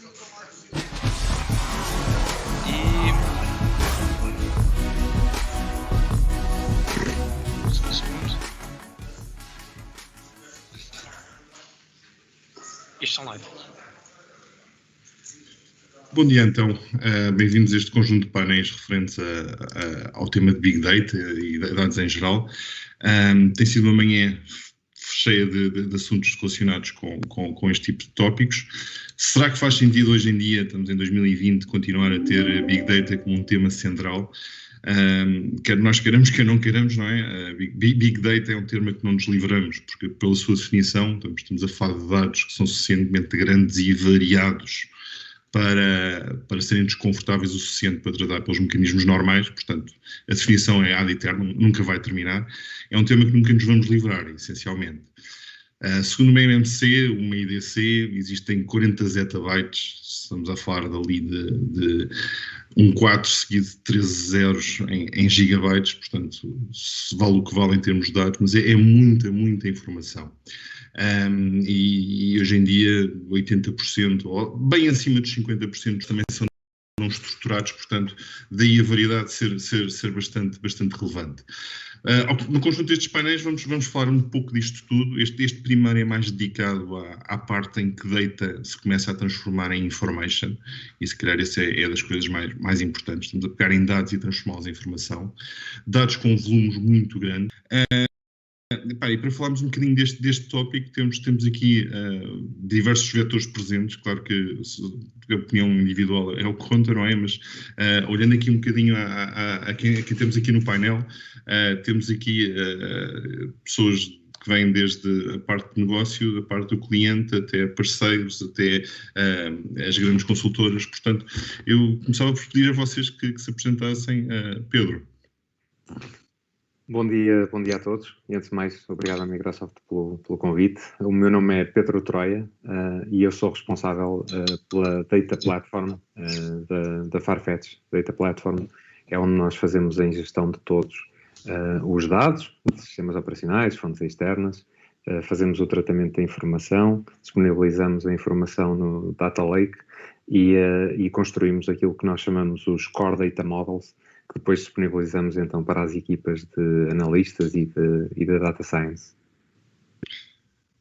E... Só um segundo. Isto são live. Bom dia então, bem-vindos a este conjunto de painéis referentes ao tema de Big Data e dados em geral. Tem sido uma manhã cheia de assuntos relacionados com este tipo de tópicos. Será que faz sentido hoje em dia, estamos em 2020, continuar a ter Big Data como um tema central? Quer nós queiramos, quer não queiramos, não é? Big Data é um termo que não nos livramos, porque pela sua definição estamos a falar de dados que são suficientemente grandes e variados para serem desconfortáveis o suficiente para tratar pelos mecanismos normais. Portanto, a definição é ad eternum, nunca vai terminar. É um tema que nunca nos vamos livrar, essencialmente. Segundo uma MMC, uma IDC, existem 40 zettabytes, estamos a falar dali de um 4 seguido de 13 zeros em gigabytes, portanto, se vale o que vale em termos de dados, mas é muita informação. E hoje em dia 80%, ou bem acima dos 50% também são não estruturados, portanto, daí a variedade ser bastante relevante. No conjunto destes painéis vamos falar um pouco disto tudo. Este primeiro é mais dedicado à parte em que data se começa a transformar em information, e se calhar essa é das coisas mais importantes. Estamos a pegar em dados e transformá-los em informação. Dados com volumes muito grandes. E para falarmos um bocadinho deste tópico, temos aqui diversos vetores presentes. Claro que a opinião individual é o que conta, não é? Mas olhando aqui um bocadinho a quem temos aqui no painel, temos aqui pessoas que vêm desde a parte de negócio, da parte do cliente, até parceiros, até as grandes consultoras. Portanto, eu começava por pedir a vocês que se apresentassem. Pedro. Bom dia a todos. E antes de mais, obrigado à Microsoft pelo convite. O meu nome é Pedro Troia e eu sou responsável pela Data Platform da Farfetch. Data Platform é onde nós fazemos a ingestão de todos os dados, de sistemas operacionais, fontes externas, fazemos o tratamento da informação, disponibilizamos a informação no Data Lake e construímos aquilo que nós chamamos os Core Data Models, que depois disponibilizamos então para as equipas de analistas e da Data Science.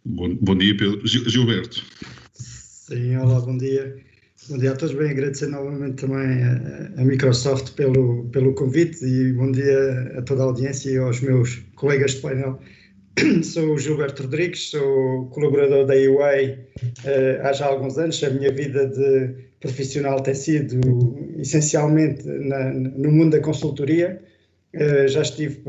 Bom dia, Pedro. Gilberto. Sim, olá, bom dia. Bom dia a todos. Bem, agradecer novamente também a Microsoft pelo convite e bom dia a toda a audiência e aos meus colegas de painel. Sou o Gilberto Rodrigues, sou colaborador da EY há já alguns anos. A minha vida de profissional tem sido essencialmente no mundo da consultoria. Já estive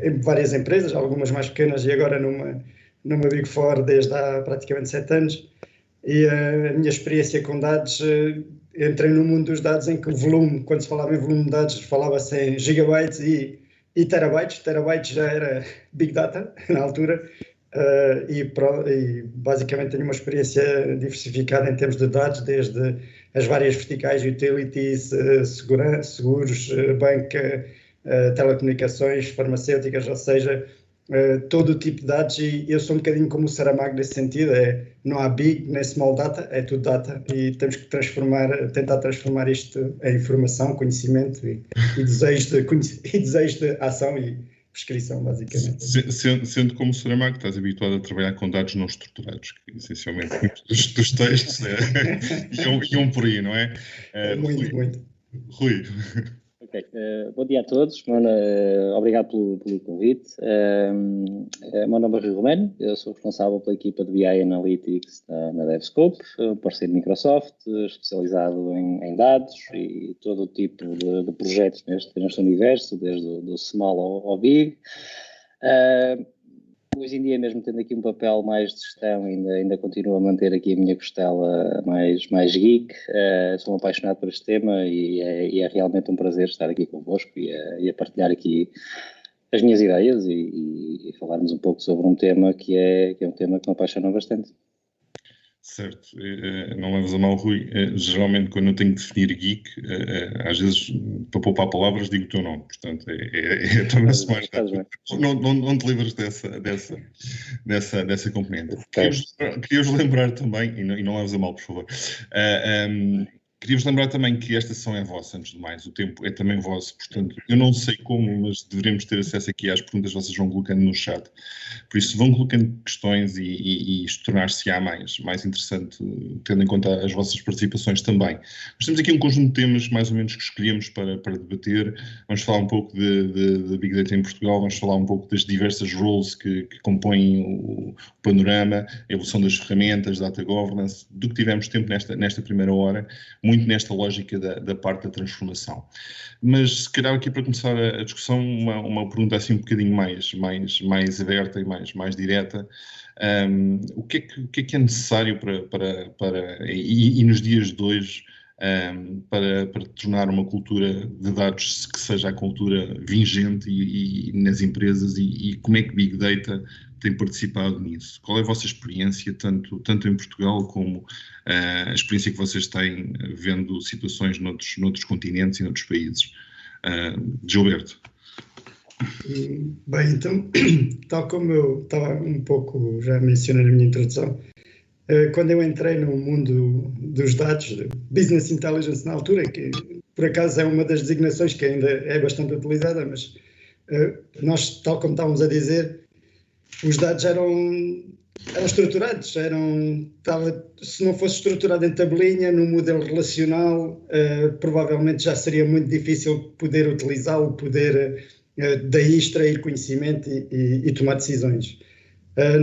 em várias empresas, algumas mais pequenas e agora numa Big Four desde há praticamente 7 anos. E a minha experiência com dados, entrei no mundo dos dados em que o volume, quando se falava em volume de dados, falava-se em gigabytes e terabytes. Terabytes já era Big Data na altura. E basicamente tenho uma experiência diversificada em termos de dados, desde as várias verticais, utilities, seguros, banca, telecomunicações, farmacêuticas, ou seja, todo o tipo de dados. E eu sou um bocadinho como o Saramago nesse sentido, não há big nem small data, é tudo data e temos que tentar transformar isto em informação, conhecimento e desejo de ação e prescrição, basicamente. Sendo como o Saramago, estás habituado a trabalhar com dados não estruturados, que essencialmente muitos dos textos iam por aí, não é? Muito. Rui. Ok, bom dia a todos, obrigado pelo convite. Meu nome é Rui Romano, eu sou responsável pela equipa de BI Analytics na DevScope, parceiro de Microsoft, especializado em dados e todo o tipo de projetos neste universo, desde o small ao big. Hoje em dia, mesmo tendo aqui um papel mais de gestão, ainda continuo a manter aqui a minha costela mais geek. Sou um apaixonado por este tema e é realmente um prazer estar aqui convosco e a partilhar aqui as minhas ideias e falarmos um pouco sobre um tema que é um tema que me apaixona bastante. Certo, não levas a mal, Rui. Geralmente, quando eu tenho que definir geek, às vezes, para poupar palavras, digo o teu nome. Portanto, torna-se mais rápido. Não te livras dessa componente. Queria-vos lembrar também, e não leves a mal, por favor, queria-vos lembrar também que esta sessão é vossa, antes de mais. O tempo é também vosso. Portanto, eu não sei como, mas deveremos ter acesso aqui às perguntas que vocês vão colocando no chat. Por isso, vão colocando questões e isto tornar-se-á mais interessante, tendo em conta as vossas participações também. Nós temos aqui um conjunto de temas, mais ou menos, que escolhemos para debater. Vamos falar um pouco de Big Data em Portugal, vamos falar um pouco das diversas roles que compõem o panorama, a evolução das ferramentas, data governance, do que tivemos tempo nesta primeira hora, muito nesta lógica da parte da transformação. Mas, se calhar, aqui para começar a discussão, uma pergunta assim um bocadinho mais aberta e mais direta. O que é que é necessário e nos dias de hoje, para tornar uma cultura de dados que seja a cultura vigente e nas empresas, e como é que Big Data tem participado nisso? Qual é a vossa experiência, tanto em Portugal como a experiência que vocês têm vendo situações noutros continentes e noutros países? Gilberto. Bem, então, tal como eu estava um pouco já mencionando na minha introdução, quando eu entrei no mundo dos dados, Business Intelligence na altura, que por acaso é uma das designações que ainda é bastante utilizada, mas nós, tal como estávamos a dizer, os dados eram estruturados, se não fosse estruturado em tabelinha, no modelo relacional, provavelmente já seria muito difícil poder utilizá-lo, daí extrair conhecimento e tomar decisões.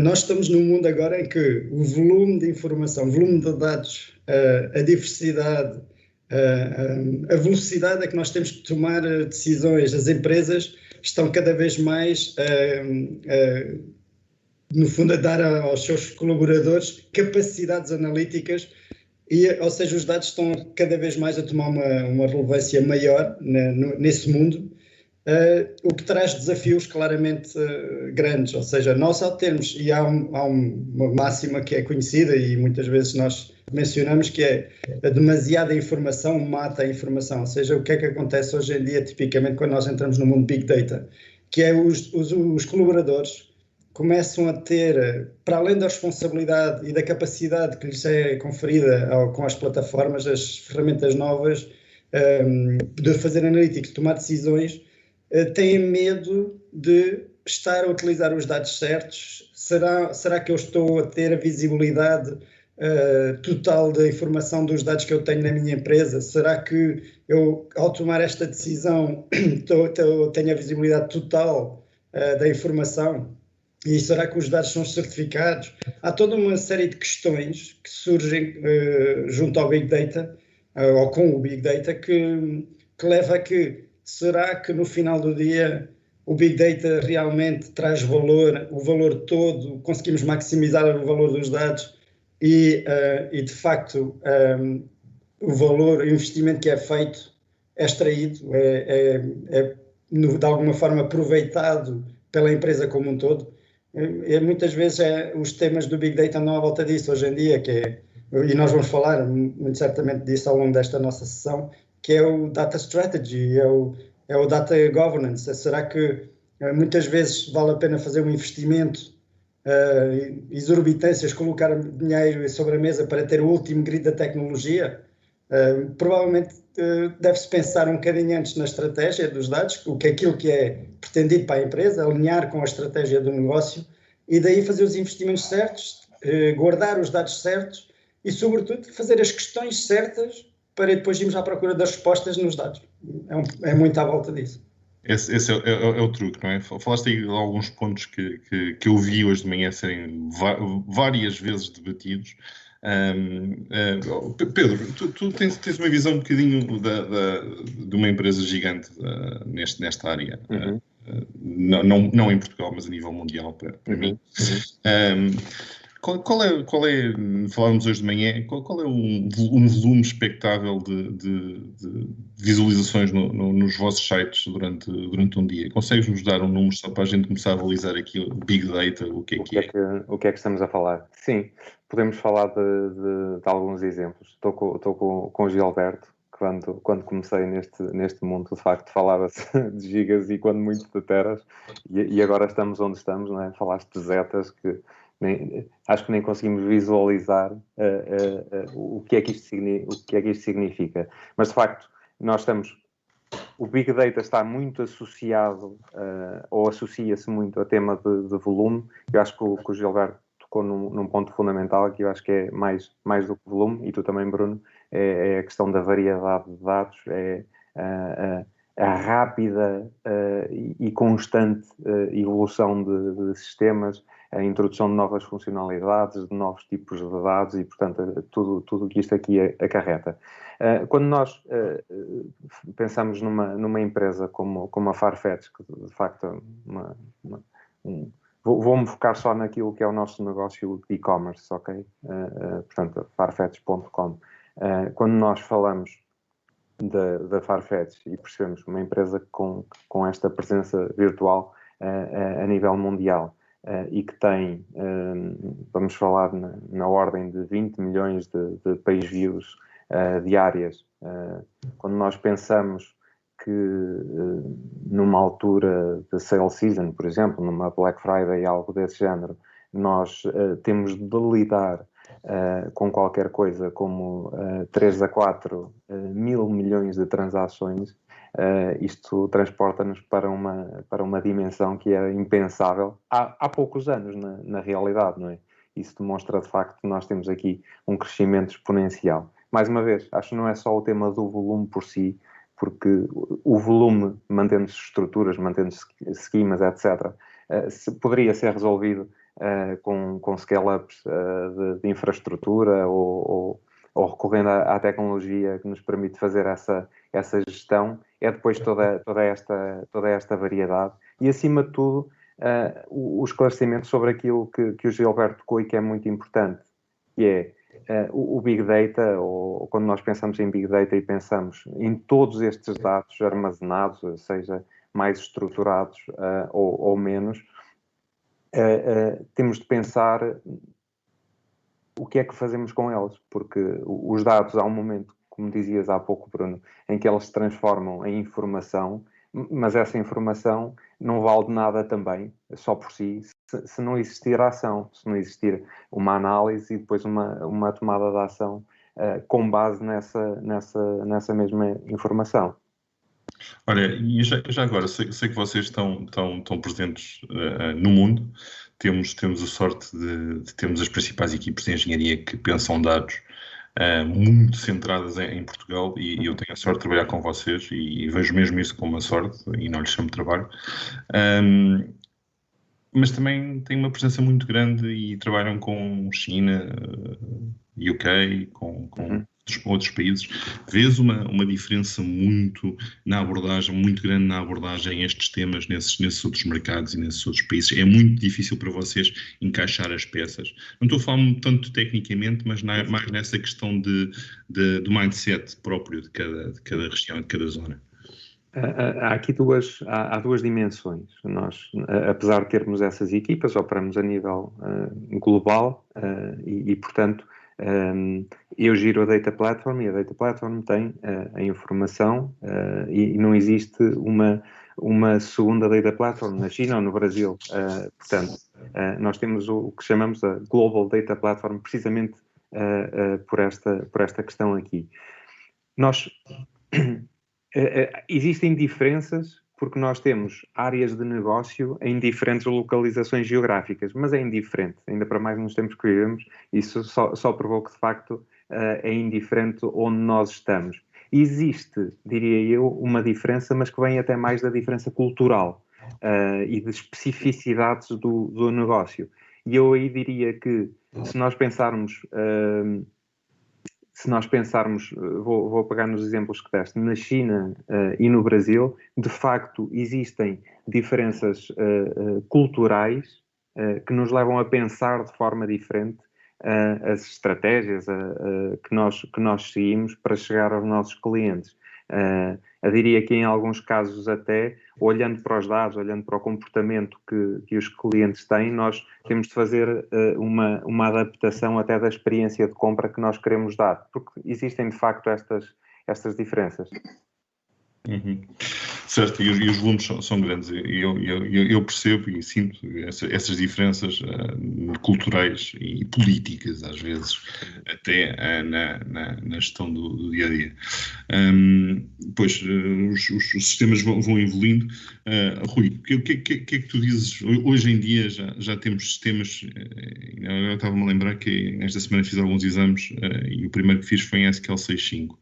Nós estamos num mundo agora em que o volume de informação, o volume de dados, a diversidade, a velocidade a que nós temos que tomar decisões, as empresas estão cada vez mais, no fundo, a dar aos seus colaboradores capacidades analíticas, ou seja, os dados estão cada vez mais a tomar uma relevância maior nesse mundo. O que traz desafios claramente grandes, ou seja, nós ao termos, e há uma máxima que é conhecida e muitas vezes nós mencionamos, que é a demasiada informação mata a informação, ou seja, o que é que acontece hoje em dia, tipicamente, quando nós entramos no mundo Big Data, que é os colaboradores começam a ter, para além da responsabilidade e da capacidade que lhes é conferida com as plataformas, as ferramentas novas, de fazer analytics, tomar decisões, têm medo de estar a utilizar os dados certos. Será que eu estou a ter a visibilidade total da informação dos dados que eu tenho na minha empresa? Será que eu, ao tomar esta decisão, tenho a visibilidade total da informação? E será que os dados são certificados? Há toda uma série de questões que surgem junto ao Big Data, ou com o Big Data, que leva a que, será que no final do dia o Big Data realmente traz valor, o valor todo, conseguimos maximizar o valor dos dados e de facto, o valor, o investimento que é feito é extraído, de alguma forma aproveitado pela empresa como um todo? Muitas vezes os temas do Big Data andam à volta disso hoje em dia, e nós vamos falar muito certamente disso ao longo desta nossa sessão, que é o Data Strategy, é o Data Governance. Será que muitas vezes vale a pena fazer um investimento, exorbitâncias, colocar dinheiro sobre a mesa para ter o último grid da tecnologia? Provavelmente deve-se pensar um bocadinho antes na estratégia dos dados, aquilo que é pretendido para a empresa, alinhar com a estratégia do negócio e daí fazer os investimentos certos, guardar os dados certos e, sobretudo, fazer as questões certas para depois irmos à procura das respostas nos dados. É muito à volta disso. Esse é o truque, não é? Falaste aí de alguns pontos que eu vi hoje de manhã serem várias vezes debatidos. Pedro, tu tens uma visão um bocadinho de uma empresa gigante nesta área, não em Portugal, mas a nível mundial, para mim. Qual é, falávamos hoje de manhã, qual é um volume expectável de visualizações nos vossos sites durante um dia? Consegues-nos dar um número só para a gente começar a analisar aqui o Big Data, o que é? O que é que estamos a falar? Sim, podemos falar de alguns exemplos. Estou com o Gilberto, quando comecei neste mundo, de facto, falava-se de gigas e quando muito de teras, e agora estamos onde estamos, não é? Falaste de zetas, que acho que nem conseguimos visualizar o que é que isto significa. Mas, de facto, o Big Data está muito associado, ou associa-se muito a tema de volume. Eu acho que o Gilberto tocou num ponto fundamental, que eu acho que é mais do que volume, e tu também, Bruno, é a questão da variedade de dados, é a rápida e constante evolução de sistemas, a introdução de novas funcionalidades, de novos tipos de dados e, portanto, tudo o que isto aqui acarreta. Quando nós pensamos numa empresa como a Farfetch, que de facto vou-me focar só naquilo que é o nosso negócio de e-commerce, ok? Portanto, farfetch.com. Quando nós falamos da Farfetch e percebemos uma empresa com esta presença virtual a nível mundial e que tem, vamos falar na ordem de 20 milhões de page views diárias, quando nós pensamos que numa altura de sale season, por exemplo, numa Black Friday, algo desse género, nós temos de lidar com qualquer coisa como 3 a 4 mil milhões de transações, isto transporta-nos para uma dimensão que era impensável há poucos anos, na realidade, não é? Isso demonstra, de facto, que nós temos aqui um crescimento exponencial. Mais uma vez, acho que não é só o tema do volume por si, porque o volume, mantendo-se estruturas, mantendo-se esquemas, etc., poderia ser resolvido com scale-ups de infraestrutura ou recorrendo à tecnologia que nos permite fazer essa gestão. É depois toda esta variedade e, acima de tudo, o esclarecimento sobre aquilo que o Gilberto tocou e que é muito importante, que é o Big Data, ou quando nós pensamos em Big Data e pensamos em todos estes dados armazenados, seja mais estruturados ou menos, temos de pensar o que é que fazemos com eles, porque os dados, há um momento, como dizias há pouco, Bruno, em que eles se transformam em informação, mas essa informação não vale de nada também, só por si, se não existir ação, se não existir uma análise e depois uma tomada de ação com base nessa mesma informação. Olha, e já agora, sei que vocês estão presentes no mundo. Temos a sorte de termos as principais equipes de engenharia que pensam dados muito centradas em Portugal, e eu tenho a sorte de trabalhar com vocês e vejo mesmo isso como uma sorte e não lhes chamo de trabalho. Mas também têm uma presença muito grande e trabalham com China, UK, com outros países. Vês uma diferença muito grande na abordagem a estes temas nesses outros mercados e nesses outros países? É muito difícil para vocês encaixar as peças. Não estou a falar tanto tecnicamente, mas mais nessa questão do mindset próprio de cada região, de cada zona. Há aqui duas dimensões. Nós, apesar de termos essas equipas, operamos a nível global e, portanto, eu giro a Data Platform e a Data Platform tem a informação e não existe uma segunda Data Platform na China ou no Brasil. Portanto, nós temos o que chamamos a Global Data Platform precisamente por esta questão aqui. Existem diferenças porque nós temos áreas de negócio em diferentes localizações geográficas, mas é indiferente, ainda para mais nos tempos que vivemos, isso só provou que de facto é indiferente onde nós estamos. Existe, diria eu, uma diferença, mas que vem até mais da diferença cultural e de especificidades do negócio. E eu aí diria que se nós pensarmos... vou pegar nos exemplos que deste, na China e no Brasil, de facto existem diferenças culturais que nos levam a pensar de forma diferente as estratégias que nós seguimos para chegar aos nossos clientes. Eu diria que em alguns casos até, olhando para os dados, olhando para o comportamento que os clientes têm, nós temos de fazer uma adaptação até da experiência de compra que nós queremos dar, porque existem de facto estas diferenças. Uhum. Certo, e os volumes são grandes, eu percebo e sinto essas diferenças culturais e políticas, às vezes, até na gestão do dia-a-dia. Pois, os sistemas vão evoluindo. Rui, o que é que tu dizes? Hoje em dia já temos sistemas, eu estava-me a lembrar que esta semana fiz alguns exames e o primeiro que fiz foi em SQL 6.5.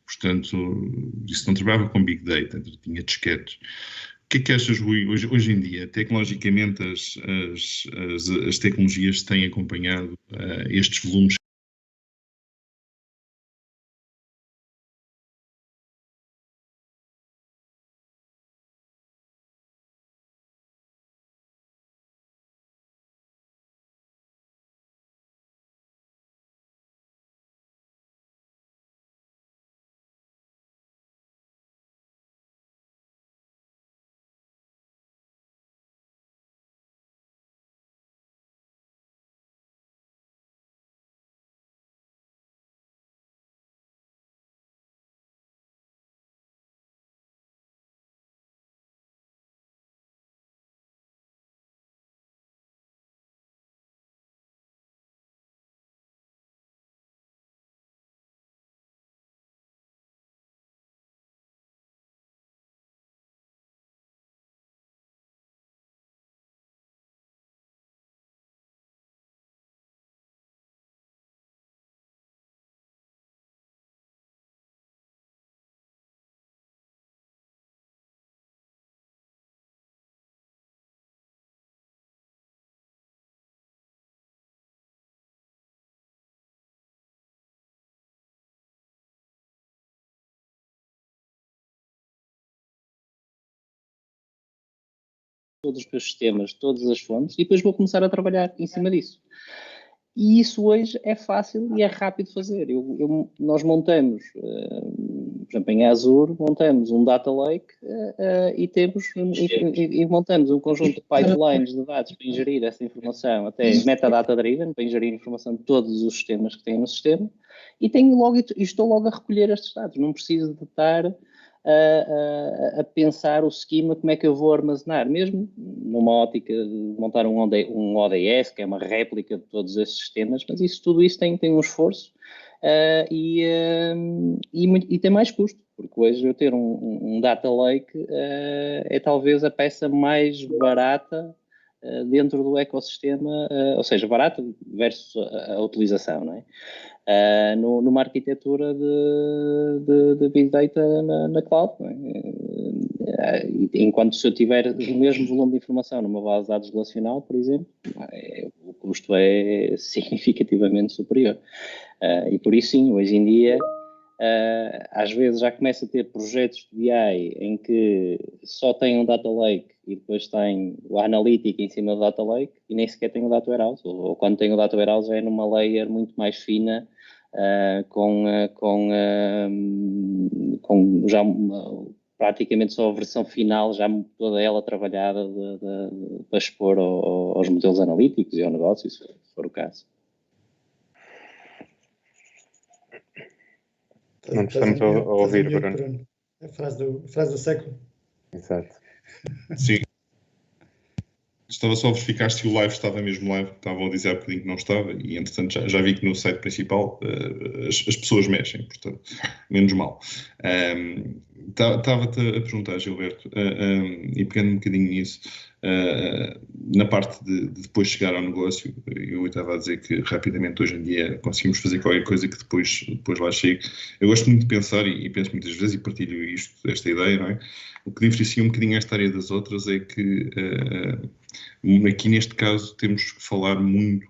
Portanto, isso não trabalhava com Big Data, tinha disquetes. O que é que achas, Rui, hoje em dia? Tecnologicamente, as tecnologias têm acompanhado estes volumes? Todos os meus sistemas, todas as fontes, e depois vou começar a trabalhar em cima disso. E isso hoje é fácil e é rápido de fazer. Nós montamos, por exemplo, em Azure, montamos um data lake e montamos um conjunto de pipelines de dados para ingerir essa informação, até metadata driven, para ingerir informação de todos os sistemas que têm no sistema, e estou logo a recolher estes dados. Não preciso de estar a pensar o esquema, como é que eu vou armazenar, mesmo numa ótica de montar um ODS, que é uma réplica de todos esses sistemas, mas tudo isso tem um esforço e tem mais custo, porque hoje eu ter um data lake é talvez a peça mais barata dentro do ecossistema, ou seja, barata versus a utilização, não é? Numa arquitetura de Big Data na cloud. Enquanto se eu tiver o mesmo volume de informação numa base de dados relacional, por exemplo, o custo é significativamente superior. E por isso, sim, hoje em dia, às vezes já começa a ter projetos de BI em que só tem um data lake e depois tem o analytic em cima do data lake e nem sequer tem o data warehouse, ou quando tem o data warehouse é numa layer muito mais fina, com já praticamente só a versão final, já toda ela trabalhada para expor aos modelos analíticos e ao negócio, se for o caso. Não estamos a ouvir, Bruno. A frase do século. Exato. Sim. Estava só a verificar se o live estava mesmo live, estavam a dizer há bocadinho que não estava, e entretanto já vi que no site principal as pessoas mexem, portanto, menos mal. Estava-te a perguntar, Gilberto, e pegando um bocadinho nisso, na parte de depois chegar ao negócio, eu estava a dizer que rapidamente hoje em dia conseguimos fazer qualquer coisa que depois lá chegue. Eu gosto muito de pensar, e penso muitas vezes, e partilho esta ideia, não é? O que diferencia um bocadinho esta área das outras é que aqui neste caso temos que falar muito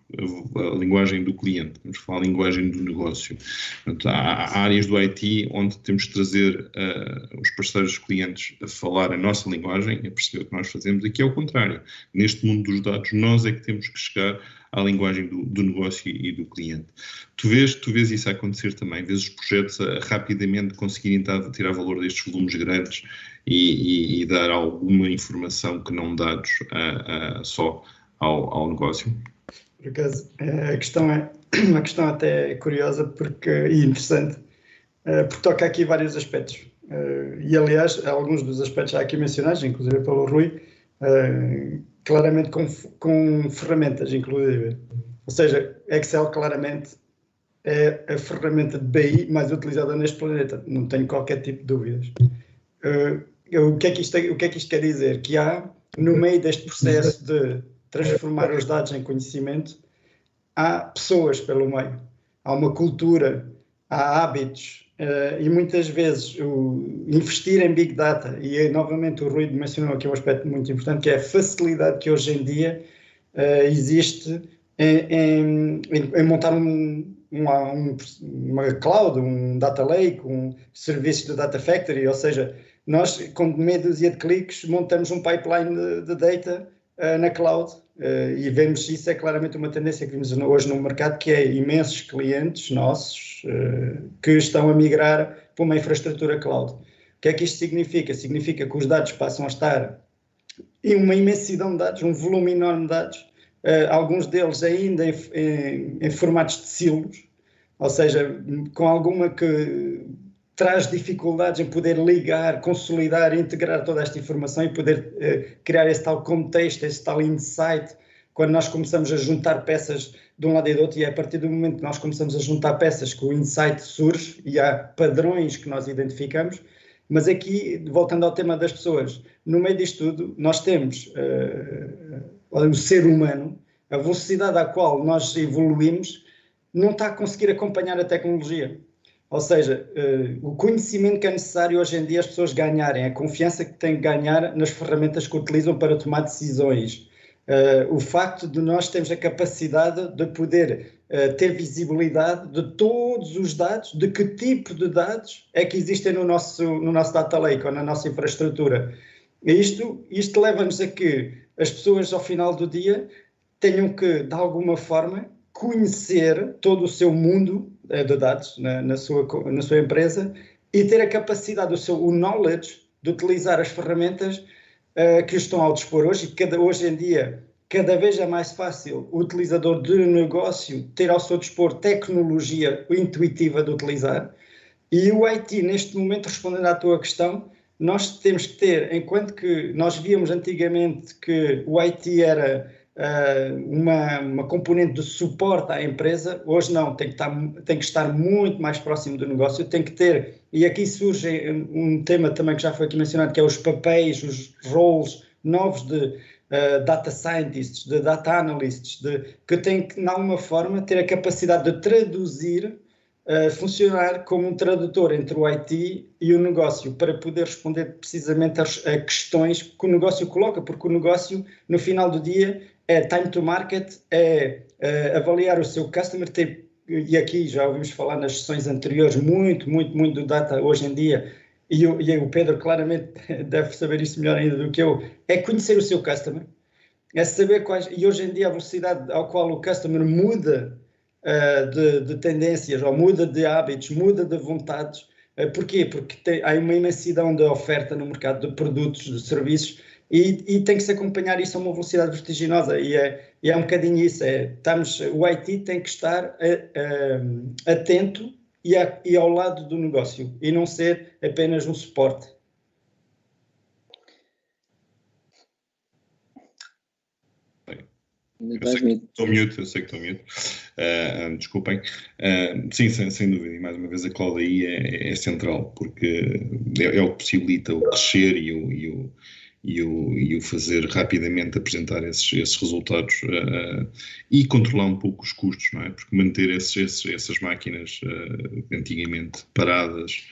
a linguagem do cliente, temos que falar a linguagem do negócio. Portanto, há áreas do IT onde temos que trazer os parceiros clientes a falar a nossa linguagem e a perceber o que nós fazemos. Aqui é o contrário. Neste mundo dos dados, nós é que temos que chegar à linguagem do negócio e do cliente. Tu vês isso a acontecer também, vês os projetos a rapidamente conseguirem tirar valor destes volumes grandes e dar alguma informação que não dados só ao negócio? Por acaso, a questão é uma questão até curiosa e interessante, porque toca aqui vários aspectos. E, aliás, alguns dos aspectos já aqui mencionados, inclusive pelo Rui, claramente com ferramentas, inclusive. Ou seja, Excel claramente é a ferramenta de BI mais utilizada neste planeta, não tenho qualquer tipo de dúvidas. O que é que isto quer dizer? Que há, no meio deste processo de transformar os dados em conhecimento, há pessoas pelo meio, há uma cultura, há hábitos, e muitas vezes investir em Big Data, e novamente o Rui mencionou aqui um aspecto muito importante, que é a facilidade que hoje em dia existe em montar uma cloud, um data lake, um serviço de data factory, ou seja, nós com meia dúzia de cliques montamos um pipeline de data na cloud, e vemos isso, é claramente uma tendência que vemos hoje no mercado, que é imensos clientes nossos que estão a migrar para uma infraestrutura cloud. O que é que isto significa? Significa que os dados passam a estar em uma imensidão de dados, um volume enorme de dados, alguns deles ainda em formatos de silos, ou seja, com alguma que traz dificuldades em poder ligar, consolidar, integrar toda esta informação e poder criar esse tal contexto, esse tal insight, quando nós começamos a juntar peças de um lado e do outro, e é a partir do momento que nós começamos a juntar peças que o insight surge e há padrões que nós identificamos. Mas aqui, voltando ao tema das pessoas, no meio disto tudo, nós temos o ser humano, a velocidade à qual nós evoluímos, não está a conseguir acompanhar a tecnologia. Ou seja, o conhecimento que é necessário hoje em dia as pessoas ganharem, a confiança que têm que ganhar nas ferramentas que utilizam para tomar decisões. O facto de nós termos a capacidade de poder ter visibilidade de todos os dados, de que tipo de dados é que existem no nosso data lake ou na nossa infraestrutura. E isto leva-nos a que as pessoas, ao final do dia, tenham que, de alguma forma, conhecer todo o seu mundo de dados na sua empresa e ter a capacidade, o knowledge de utilizar as ferramentas que estão ao dispor hoje. E hoje em dia, cada vez é mais fácil o utilizador de negócio ter ao seu dispor tecnologia intuitiva de utilizar. E o IT, neste momento, respondendo à tua questão, nós temos que ter, enquanto que nós víamos antigamente que o IT era uma componente de suporte à empresa, hoje não, tem que estar muito mais próximo do negócio, tem que ter, e aqui surge um tema também que já foi aqui mencionado, que é os papéis, os roles novos de data scientists, de data analysts, que têm que, de alguma forma, ter a capacidade de traduzir, funcionar como um tradutor entre o IT e o negócio, para poder responder precisamente a questões que o negócio coloca, porque o negócio, no final do dia, é time to market, é avaliar o seu customer, e aqui já ouvimos falar nas sessões anteriores muito do data hoje em dia, e o Pedro claramente deve saber isso melhor ainda do que eu, é conhecer o seu customer, é saber quais, e hoje em dia a velocidade ao qual o customer muda de tendências, ou muda de hábitos, muda de vontades. Porquê? Porque há uma imensidão de oferta no mercado de produtos, de serviços, e tem que se acompanhar isso a uma velocidade vertiginosa, e é um bocadinho isso, o IT tem que estar atento e ao lado do negócio, e não ser apenas um suporte. Eu sei que estou mute. Desculpem. Sim, sem dúvida. E mais uma vez a cloud aí é central, porque é o que possibilita o crescer e o fazer rapidamente apresentar esses resultados e controlar um pouco os custos, não é? Porque manter essas máquinas antigamente paradas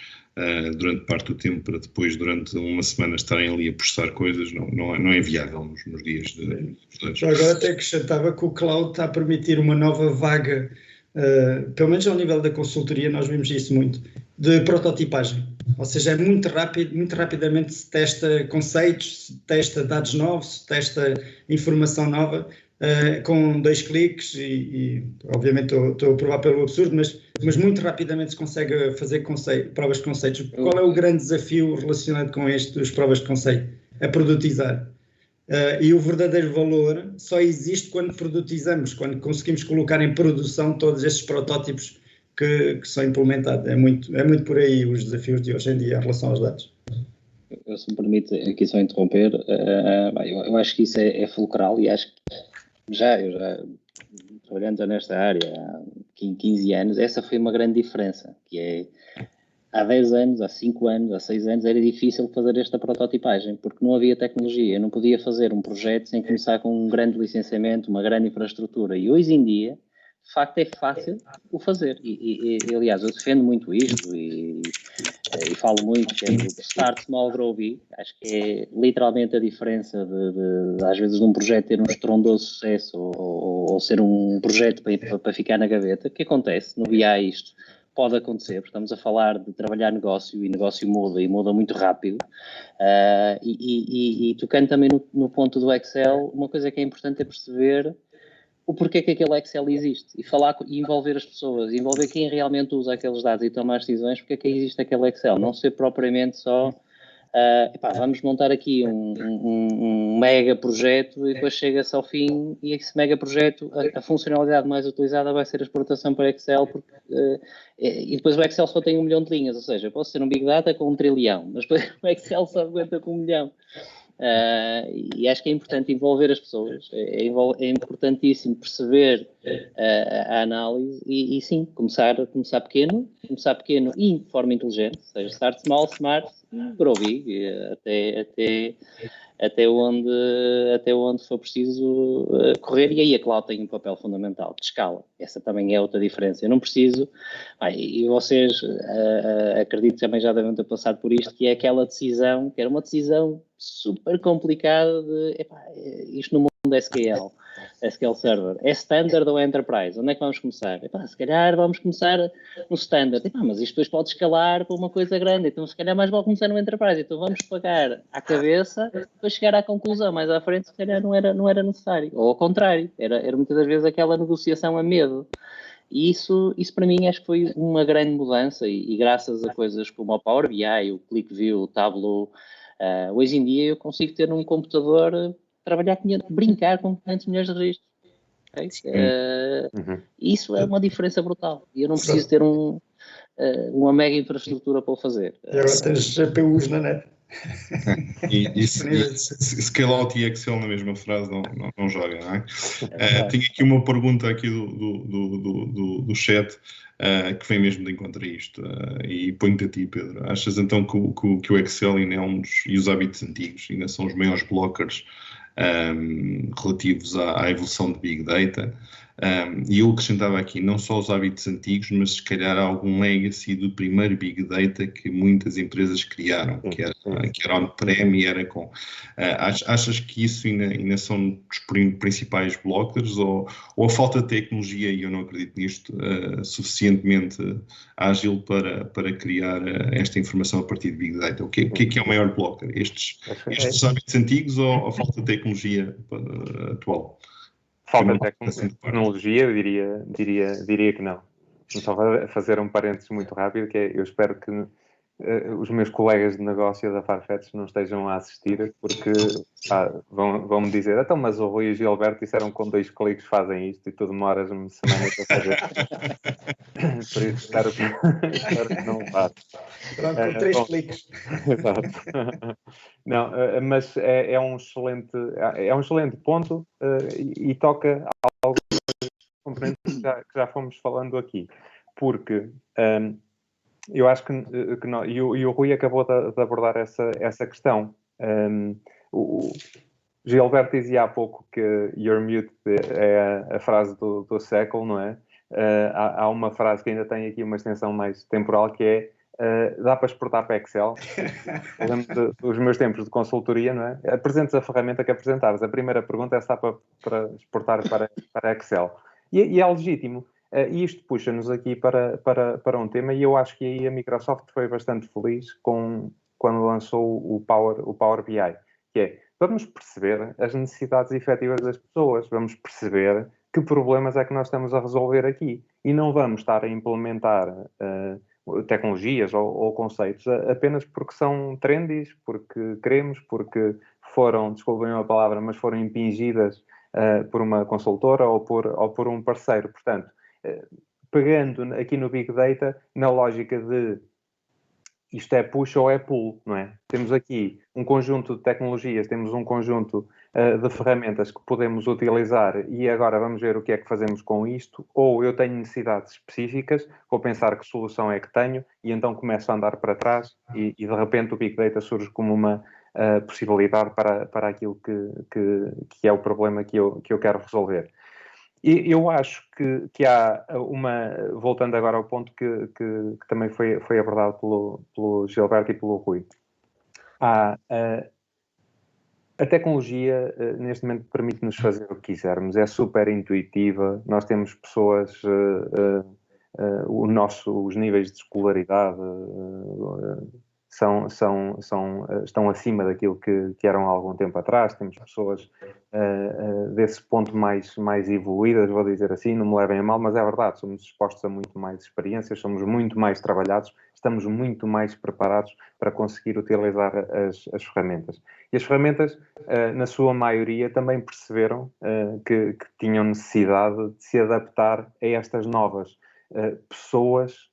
durante parte do tempo para depois, durante uma semana, estarem ali a processar coisas, não é viável nos dias de hoje. Agora até acrescentava que o cloud está a permitir uma nova vaga, pelo menos ao nível da consultoria nós vimos isso muito, de prototipagem. Ou seja, é muito rapidamente se testa conceitos, se testa dados novos, se testa informação nova, com 2 cliques e obviamente estou a provar pelo absurdo, mas muito rapidamente se consegue fazer provas de conceitos. Qual é o grande desafio relacionado com as provas de conceito? É produtizar. E o verdadeiro valor só existe quando produtizamos, quando conseguimos colocar em produção todos estes protótipos que são implementados. É muito por aí os desafios de hoje em dia em relação aos dados. Eu, se me permite aqui só interromper, eu acho que isso é fulcral e acho que eu já trabalhando nesta área há 15 anos, essa foi uma grande diferença, que é há 10 anos, há 5 anos, há 6 anos era difícil fazer esta prototipagem, porque não havia tecnologia, eu não podia fazer um projeto sem começar com um grande licenciamento, uma grande infraestrutura, e hoje em dia, de facto é fácil o fazer, e aliás, eu defendo muito isto, e falo muito que é do Start Small, Grow Big. Acho que é literalmente a diferença de às vezes de um projeto ter um estrondoso sucesso ou ser um projeto para ficar na gaveta. O que acontece? No BI isto pode acontecer, porque estamos a falar de trabalhar negócio e negócio muda e muda muito rápido. E tocando também no ponto do Excel, uma coisa que é importante é perceber o porquê que aquele Excel existe e falar e envolver as pessoas, envolver quem realmente usa aqueles dados e toma as decisões, porque é que existe aquele Excel, não ser propriamente só vamos montar aqui um mega projeto e depois chega-se ao fim e esse mega projeto, a funcionalidade mais utilizada vai ser a exportação para Excel, porque, e depois o Excel só tem 1 milhão de linhas, ou seja, eu posso ter um Big Data com 1 trilhão, mas depois o Excel só aguenta com 1 milhão. E acho que é importante envolver as pessoas, é importantíssimo perceber a análise e sim, começar pequeno e de forma inteligente, ou seja, start small, smart, grow big, até onde for preciso correr, e aí a cloud tem um papel fundamental de escala. Essa também é outra diferença. Eu não preciso, e vocês acredito que também já devem ter passado por isto, que é aquela decisão, que era uma decisão super complicada de, isto no mundo SQL Server, é Standard ou é Enterprise? Onde é que vamos começar? Se calhar vamos começar no Standard, mas isto depois pode escalar para uma coisa grande, então se calhar mais vale começar no Enterprise, então vamos pagar à cabeça para chegar à conclusão, mais à frente se calhar não era necessário, ou ao contrário, era muitas das vezes aquela negociação a medo. E isso para mim acho que foi uma grande mudança e graças a coisas como o Power BI, o ClickView, o Tableau, hoje em dia eu consigo ter num computador, brincar com 500 milhões de registros. Okay? Isso é uma diferença brutal. E eu não preciso ter uma mega infraestrutura para o fazer. E agora tens GPUs na net. E Scale Out e Excel na mesma frase não joga, não é? Tenho aqui uma pergunta aqui do chat que vem mesmo de encontro a isto, e ponho-te a ti, Pedro. Achas então que o Excel ainda é e os hábitos antigos ainda são os maiores blockers relativos à evolução de Big Data? E eu acrescentava aqui não só os hábitos antigos, mas se calhar algum legacy do primeiro Big Data que muitas empresas criaram, que era on-prem e era com... achas que isso ainda são os principais blockers ou a falta de tecnologia, e eu não acredito nisto, suficientemente ágil para criar esta informação a partir de Big Data? O que é o maior blocker? Estes hábitos antigos ou a falta de tecnologia atual? Falta de tecnologia, eu diria que não. Só fazer um parênteses muito rápido, que é, eu espero que os meus colegas de negócio da Farfetch não estejam a assistir, porque vão-me dizer, então, mas o Rui e o Gilberto disseram que com 2 cliques fazem isto e tu demoras-me semanas a fazer. Por isso, espero que não faça. Pronto, com 3 cliques. Exato. Não, mas é um excelente ponto e toca algumas componentes que já fomos falando aqui, porque eu acho que e o Rui acabou de abordar essa questão. O Gilberto dizia há pouco que "you're mute" é a frase do século, não é? Há uma frase que ainda tem aqui uma extensão mais temporal, que é dá para exportar para Excel. Eu lembro dos meus tempos de consultoria, não é? Apresentes a ferramenta que apresentares. A primeira pergunta é se dá para exportar para Excel. E é legítimo. E isto puxa-nos aqui para um tema, e eu acho que aí a Microsoft foi bastante feliz quando lançou o Power BI, que é, vamos perceber as necessidades efetivas das pessoas, vamos perceber que problemas é que nós estamos a resolver aqui e não vamos estar a implementar tecnologias ou conceitos apenas porque são trendies, porque queremos, porque foram, desculpem a palavra, mas foram impingidas por uma consultora ou por um parceiro. Portanto, pegando aqui no Big Data, na lógica de isto é push ou é pull, não é? Temos aqui um conjunto de tecnologias, temos um conjunto de ferramentas que podemos utilizar e agora vamos ver o que é que fazemos com isto, ou eu tenho necessidades específicas, vou pensar que solução é que tenho e então começo a andar para trás e de repente o Big Data surge como uma possibilidade para aquilo que é o problema que eu quero resolver. E eu acho que há uma... Voltando agora ao ponto que também foi abordado pelo Gilberto e pelo Rui. A tecnologia, neste momento, permite-nos fazer o que quisermos. É super intuitiva. Nós temos pessoas... os níveis de escolaridade estão acima daquilo que eram há algum tempo atrás. Temos pessoas desse ponto mais evoluídas, vou dizer assim, não me levem a mal, mas é verdade, somos expostos a muito mais experiências, somos muito mais trabalhados, estamos muito mais preparados para conseguir utilizar as ferramentas. E as ferramentas, na sua maioria, também perceberam que tinham necessidade de se adaptar a estas novas pessoas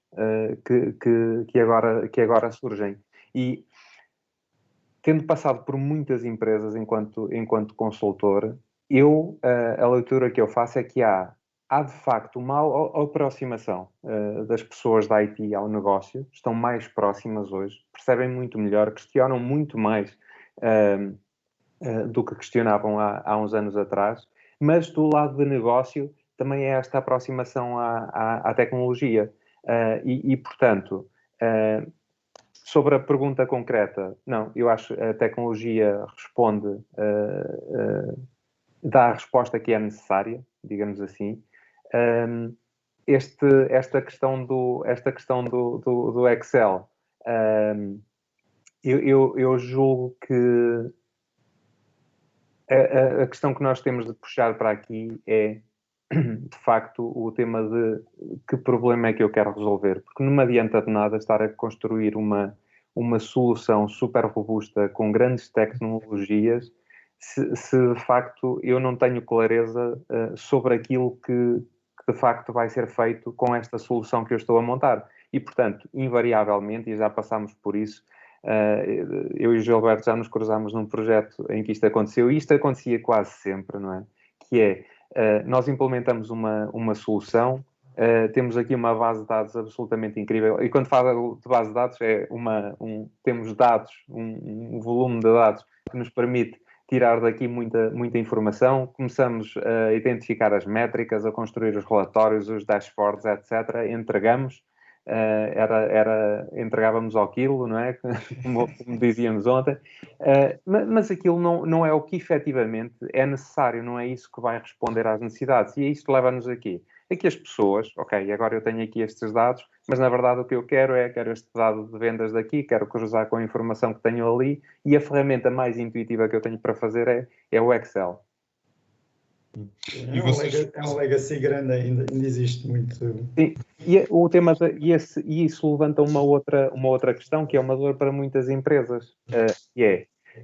que agora surgem. E tendo passado por muitas empresas enquanto consultor, a leitura que eu faço é que há de facto uma aproximação das pessoas da IT ao negócio, estão mais próximas hoje, percebem muito melhor, questionam muito mais do que questionavam há uns anos atrás, mas do lado de negócio também é esta aproximação à tecnologia. Portanto, sobre a pergunta concreta, não, eu acho que a tecnologia responde, dá a resposta que é necessária, digamos assim. Esta questão do Excel, eu julgo que a questão que nós temos de puxar para aqui é, de facto, o tema de que problema é que eu quero resolver, porque não me adianta de nada estar a construir uma solução super robusta com grandes tecnologias se de facto eu não tenho clareza sobre aquilo que de facto vai ser feito com esta solução que eu estou a montar. E, portanto, invariavelmente, e já passámos por isso, eu e o Gilberto já nos cruzámos num projeto em que isto aconteceu, e isto acontecia quase sempre, não é? Que é, nós implementamos uma solução, temos aqui uma base de dados absolutamente incrível, e quando falo de base de dados, temos dados, um volume de dados que nos permite tirar daqui muita intformação, começamos a identificar as métricas, a construir os relatórios, os dashboards, etc., entregamos, entregávamos ao quilo, não é? como dizíamos ontem, mas aquilo não é o que efetivamente é necessário, não é isso que vai responder às necessidades, e isto leva-nos aqui. Aqui as pessoas, ok, agora eu tenho aqui estes dados, mas na verdade o que eu quero este dado de vendas daqui, quero cruzar com a informação que tenho ali, e a ferramenta mais intuitiva que eu tenho para fazer é o Excel. É um legacy grande ainda existe muito. Sim, e o tema e isso levanta uma outra questão que é uma dor para muitas empresas,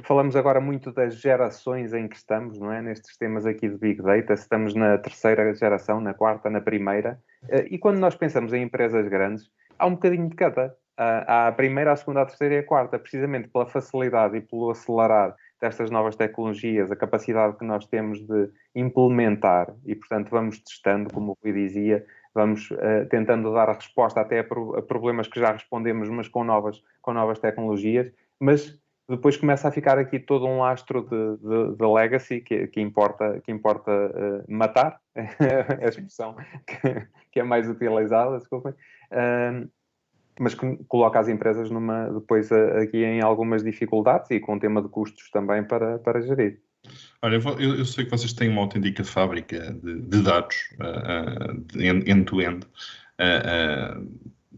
falamos agora muito das gerações em que estamos, não é? Nestes temas aqui de Big Data, se estamos na terceira geração, na quarta, na primeira, e quando nós pensamos em empresas grandes, há um bocadinho de cada. Há a primeira, a segunda, a terceira e a quarta, precisamente pela facilidade e pelo acelerar destas novas tecnologias, a capacidade que nós temos de implementar, e portanto vamos testando, como o Rui dizia, vamos tentando dar a resposta até a problemas que já respondemos, mas com novas tecnologias, mas depois começa a ficar aqui todo um lastro de legacy que importa matar, é a expressão que é mais utilizada, desculpem, mas que coloca as empresas depois aqui em algumas dificuldades e com um tema de custos também para gerir. Olha, eu sei que vocês têm uma autêntica fábrica de dados end-to-end.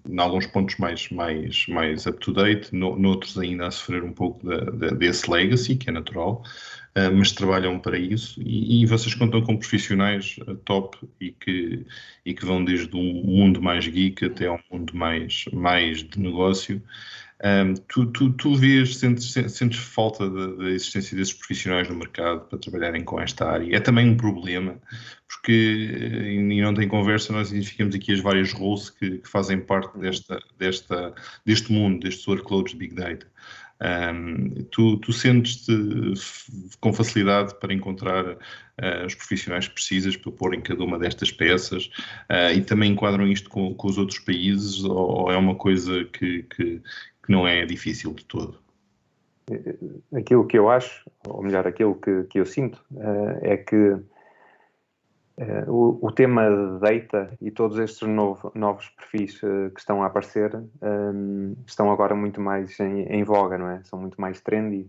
em alguns pontos mais up-to-date, noutros ainda a sofrer um pouco desse legacy, que é natural, mas trabalham para isso e vocês contam com profissionais top e que vão desde um mundo mais geek até um mundo mais de negócio. Tu vês, sentes falta da existência desses profissionais no mercado para trabalharem com esta área? É também um problema, porque, e não tem conversa, nós identificamos aqui as várias roles que fazem parte deste mundo, destes workloads de Big Data. Tu sentes-te com facilidade para encontrar os profissionais que precisas para pôr em cada uma destas peças e também enquadram isto com os outros países ou é uma coisa que não é difícil de todo? Aquilo que eu acho, ou melhor, aquilo que eu sinto, é que o tema de data e todos estes novos perfis que estão a aparecer estão agora muito mais em voga, não é? São muito mais trendy.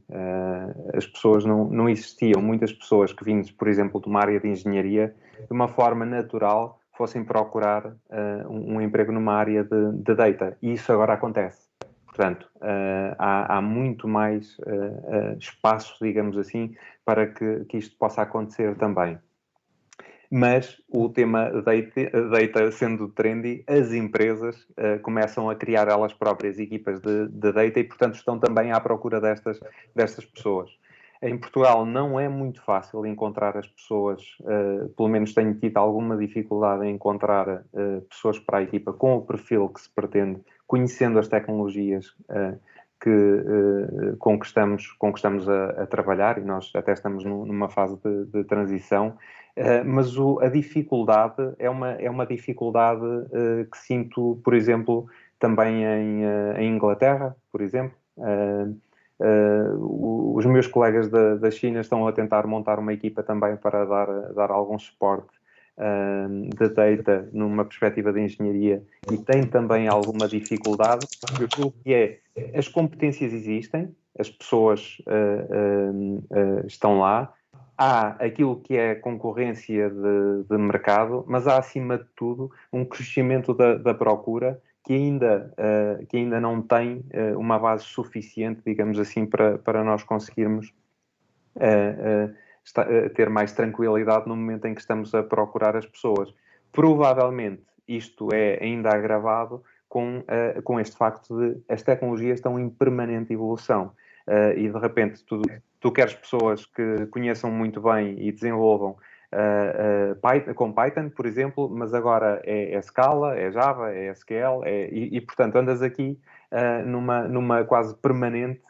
As pessoas não existiam, muitas pessoas que vinham, por exemplo, de uma área de engenharia, de uma forma natural, fossem procurar um emprego numa área de data. E isso agora acontece. Portanto, há muito mais espaço, digamos assim, para que isto possa acontecer também. Mas o tema data sendo trendy, as empresas começam a criar elas próprias equipas de data e, portanto, estão também à procura destas pessoas. Em Portugal não é muito fácil encontrar as pessoas, pelo menos tenho tido alguma dificuldade em encontrar pessoas para a equipa com o perfil que se pretende, conhecendo as tecnologias com que estamos a trabalhar, e nós até estamos numa fase de transição, mas a dificuldade é uma dificuldade que sinto, por exemplo, também em Inglaterra, por exemplo. Os meus colegas da China estão a tentar montar uma equipa também para dar algum suporte de data numa perspectiva de engenharia e tem também alguma dificuldade, porque aquilo que as competências existem, as pessoas estão lá, há aquilo que é concorrência de mercado, mas há acima de tudo um crescimento da procura que ainda não tem uma base suficiente, digamos assim, para nós conseguirmos ter mais tranquilidade no momento em que estamos a procurar as pessoas. Provavelmente isto é ainda agravado com este facto de as tecnologias estão em permanente evolução e de repente tu queres pessoas que conheçam muito bem e desenvolvam com Python, por exemplo, mas agora é Scala, é Java, é SQL, e portanto andas aqui numa quase permanente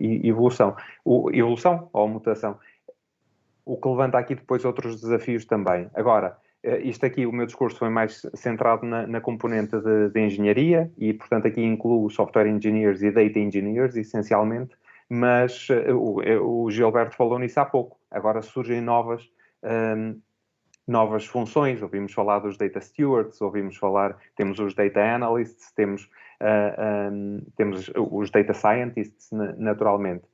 evolução. Evolução ou mutação. O que levanta aqui depois outros desafios também. Agora, isto aqui, o meu discurso foi mais centrado na componente de engenharia e, portanto, aqui incluo software engineers e data engineers, essencialmente, mas o Gilberto falou nisso há pouco. Agora surgem novas funções, ouvimos falar dos data stewards, temos os data analysts, temos os data scientists, naturalmente.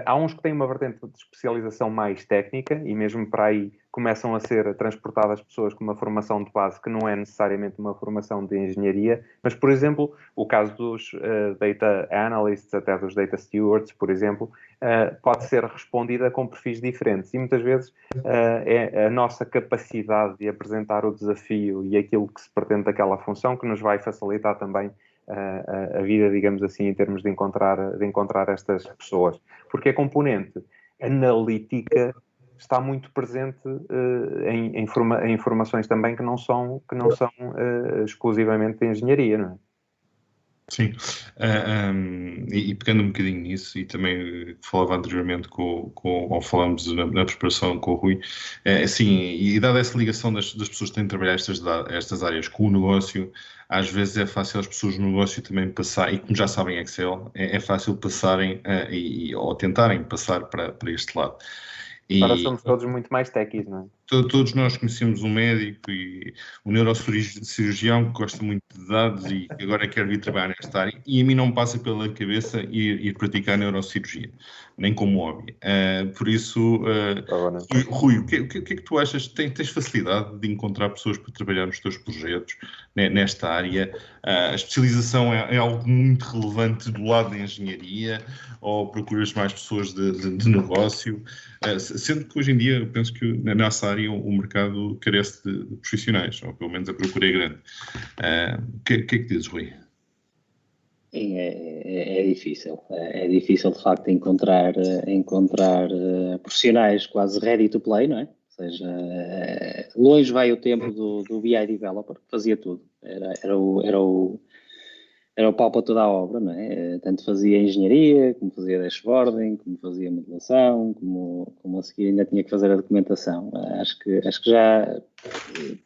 Há uns que têm uma vertente de especialização mais técnica e mesmo para aí começam a ser transportadas pessoas com uma formação de base que não é necessariamente uma formação de engenharia, mas, por exemplo, o caso dos data analysts, até dos data stewards, por exemplo, pode ser respondida com perfis diferentes e muitas vezes é a nossa capacidade de apresentar o desafio e aquilo que se pretende daquela função que nos vai facilitar também a vida, digamos assim, em termos de encontrar estas pessoas. Porque a componente analítica está muito presente em informações também que não são exclusivamente de engenharia, não é? Sim, e pegando um bocadinho nisso, e também falava anteriormente ou falamos na preparação com o Rui, assim, e dada essa ligação das pessoas que têm de trabalhar estas áreas com o negócio, às vezes é fácil as pessoas no negócio também passar, e como já sabem Excel, é fácil passarem ou tentarem passar para este lado. Agora somos todos muito mais techies, não é? Todos nós conhecemos um médico e um neurocirurgião que gosta muito de dados e que agora quer vir trabalhar nesta área, e a mim não me passa pela cabeça ir praticar neurocirurgia, nem como hobby. Por isso, Rui, o que é que tu achas? Tens facilidade de encontrar pessoas para trabalhar nos teus projetos nesta área? A especialização é algo muito relevante do lado da engenharia, ou procuras mais pessoas de negócio? Sendo que hoje em dia eu penso que nessa área o mercado carece de profissionais, ou pelo menos a procura é grande. O que é que dizes, Rui? É difícil. É difícil, de facto, encontrar profissionais quase ready to play, não é? Ou seja, longe vai o tempo do BI developer, que fazia tudo. Era o pau para toda a obra, não é? Tanto fazia engenharia, como fazia dashboarding, como fazia modelação, como a seguir ainda tinha que fazer a documentação. Acho que já,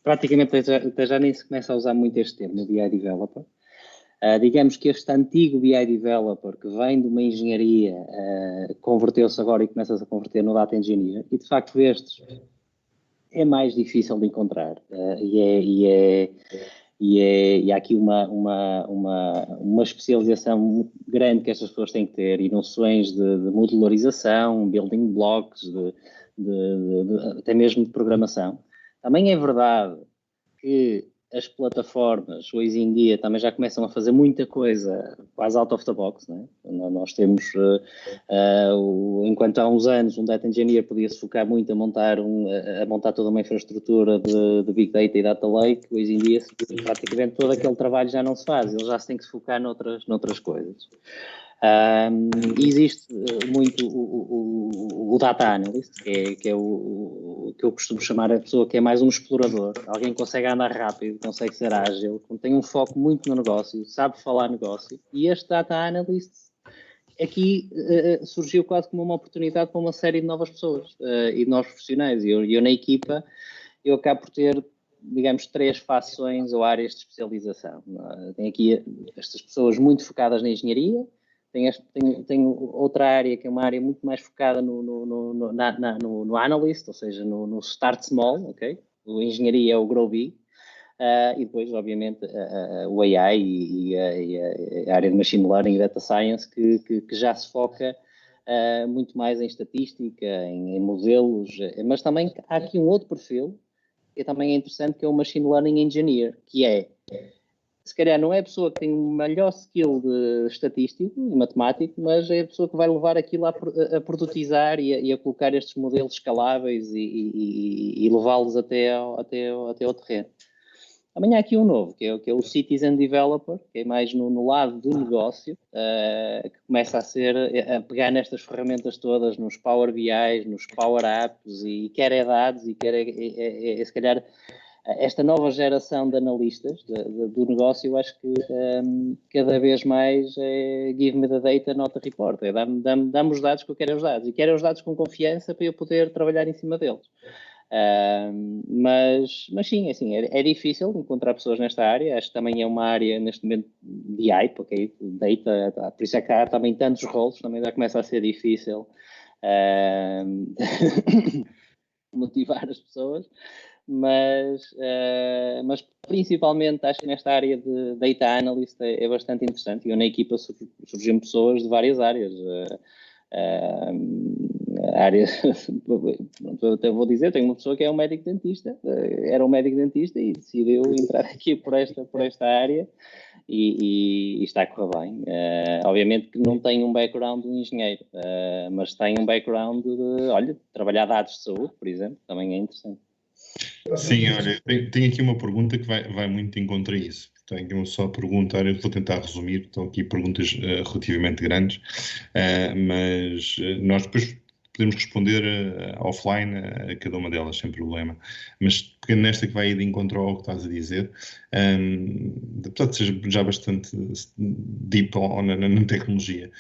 praticamente até já nem se começa a usar muito este termo, BI developer. Digamos que este antigo BI developer, que vem de uma engenharia, converteu-se agora e começa-se a converter no data engineer, e de facto estes é mais difícil de encontrar. E há aqui uma especialização grande que estas pessoas têm que ter, e noções de modularização, building blocks, até mesmo de programação. Também é verdade que as plataformas hoje em dia também já começam a fazer muita coisa quase out of the box, né? Nós temos, enquanto há uns anos um data engineer podia se focar muito a montar toda uma infraestrutura de Big Data e Data Lake, hoje em dia praticamente todo aquele trabalho já não se faz, ele já se tem que se focar noutras coisas. Existe muito o data analyst, que é o que eu costumo chamar a pessoa que é mais um explorador, alguém que consegue andar rápido, consegue ser ágil, tem um foco muito no negócio, sabe falar negócio, e este data analyst aqui surgiu quase como uma oportunidade para uma série de novas pessoas e de novos profissionais, e eu na equipa eu acabo por ter, digamos, 3 fações ou áreas de especialização. Tem aqui estas pessoas muito focadas na engenharia. Tem outra área que é uma área muito mais focada no analyst, ou seja, no start small, ok? O engenharia é o grow big, e depois, obviamente, o AI e a área de machine learning e data science que já se foca muito mais em estatística, em modelos, mas também há aqui um outro perfil que também é interessante, que é o machine learning engineer, que é, se calhar não é a pessoa que tem o melhor skill de estatístico e matemático, mas é a pessoa que vai levar aquilo a produtizar e a colocar estes modelos escaláveis e levá-los até ao terreno. Amanhã há aqui um novo, que é o Citizen Developer, que é mais no lado do negócio, que começa a pegar nestas ferramentas todas, nos Power BIs, nos Power Apps, e quer é dados, e quer se calhar, esta nova geração de analistas do negócio, eu acho que cada vez mais é give me the data, not the report. Dá-me os dados que eu quero os dados. E quero os dados com confiança para eu poder trabalhar em cima deles. Mas sim, assim, é difícil encontrar pessoas nesta área. Acho que também é uma área, neste momento, de hype, ok? Data, por isso é que há também tantos roles, também já começa a ser difícil motivar as pessoas. Mas principalmente acho que nesta área de Data Analyst é bastante interessante, e eu na equipa surgiram pessoas de várias áreas. Eu até vou dizer, tenho uma pessoa que é um médico dentista, era um médico dentista e decidiu entrar aqui por esta área e está a correr bem. Obviamente que não tem um background de engenheiro, mas tem um background de trabalhar dados de saúde, por exemplo, também é interessante. Sim, olha, tenho aqui uma pergunta que vai muito em contra isso. Tenho só a perguntar, eu vou tentar resumir, estão aqui perguntas relativamente grandes, mas nós depois podemos responder offline a cada uma delas, sem problema. Mas pegando nesta que vai de encontro ao que estás a dizer, apesar de ser já bastante deep na tecnologia,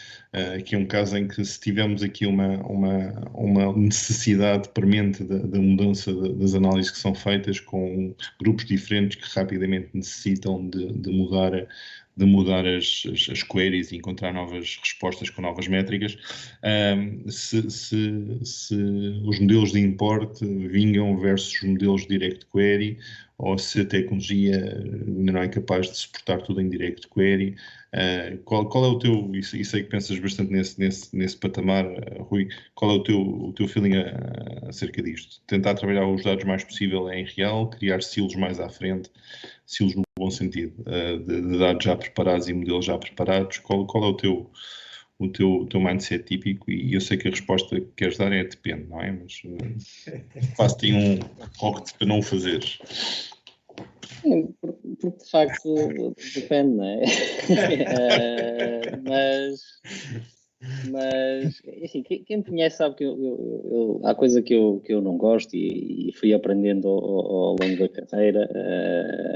que é um caso em que se tivermos aqui uma necessidade premente da mudança das análises que são feitas com grupos diferentes que rapidamente necessitam de mudar mudar as queries e encontrar novas respostas com novas métricas. Se os modelos de import vingam versus os modelos de direct query, ou se a tecnologia ainda não é capaz de suportar tudo em direct query. Qual é o teu, e sei que pensas bastante nesse patamar, Rui, qual é o teu feeling acerca disto? Tentar trabalhar os dados mais possível em real, criar silos mais à frente, silos no bom sentido, de dados já preparados e modelos já preparados. Qual é o teu mindset típico? E eu sei que a resposta que queres dar é depende, não é? Mas faço-te um rock para não o fazeres. Sim, porque de facto depende, não é? Mas assim, quem me conhece sabe que há coisa que eu não gosto e fui aprendendo ao longo da carreira,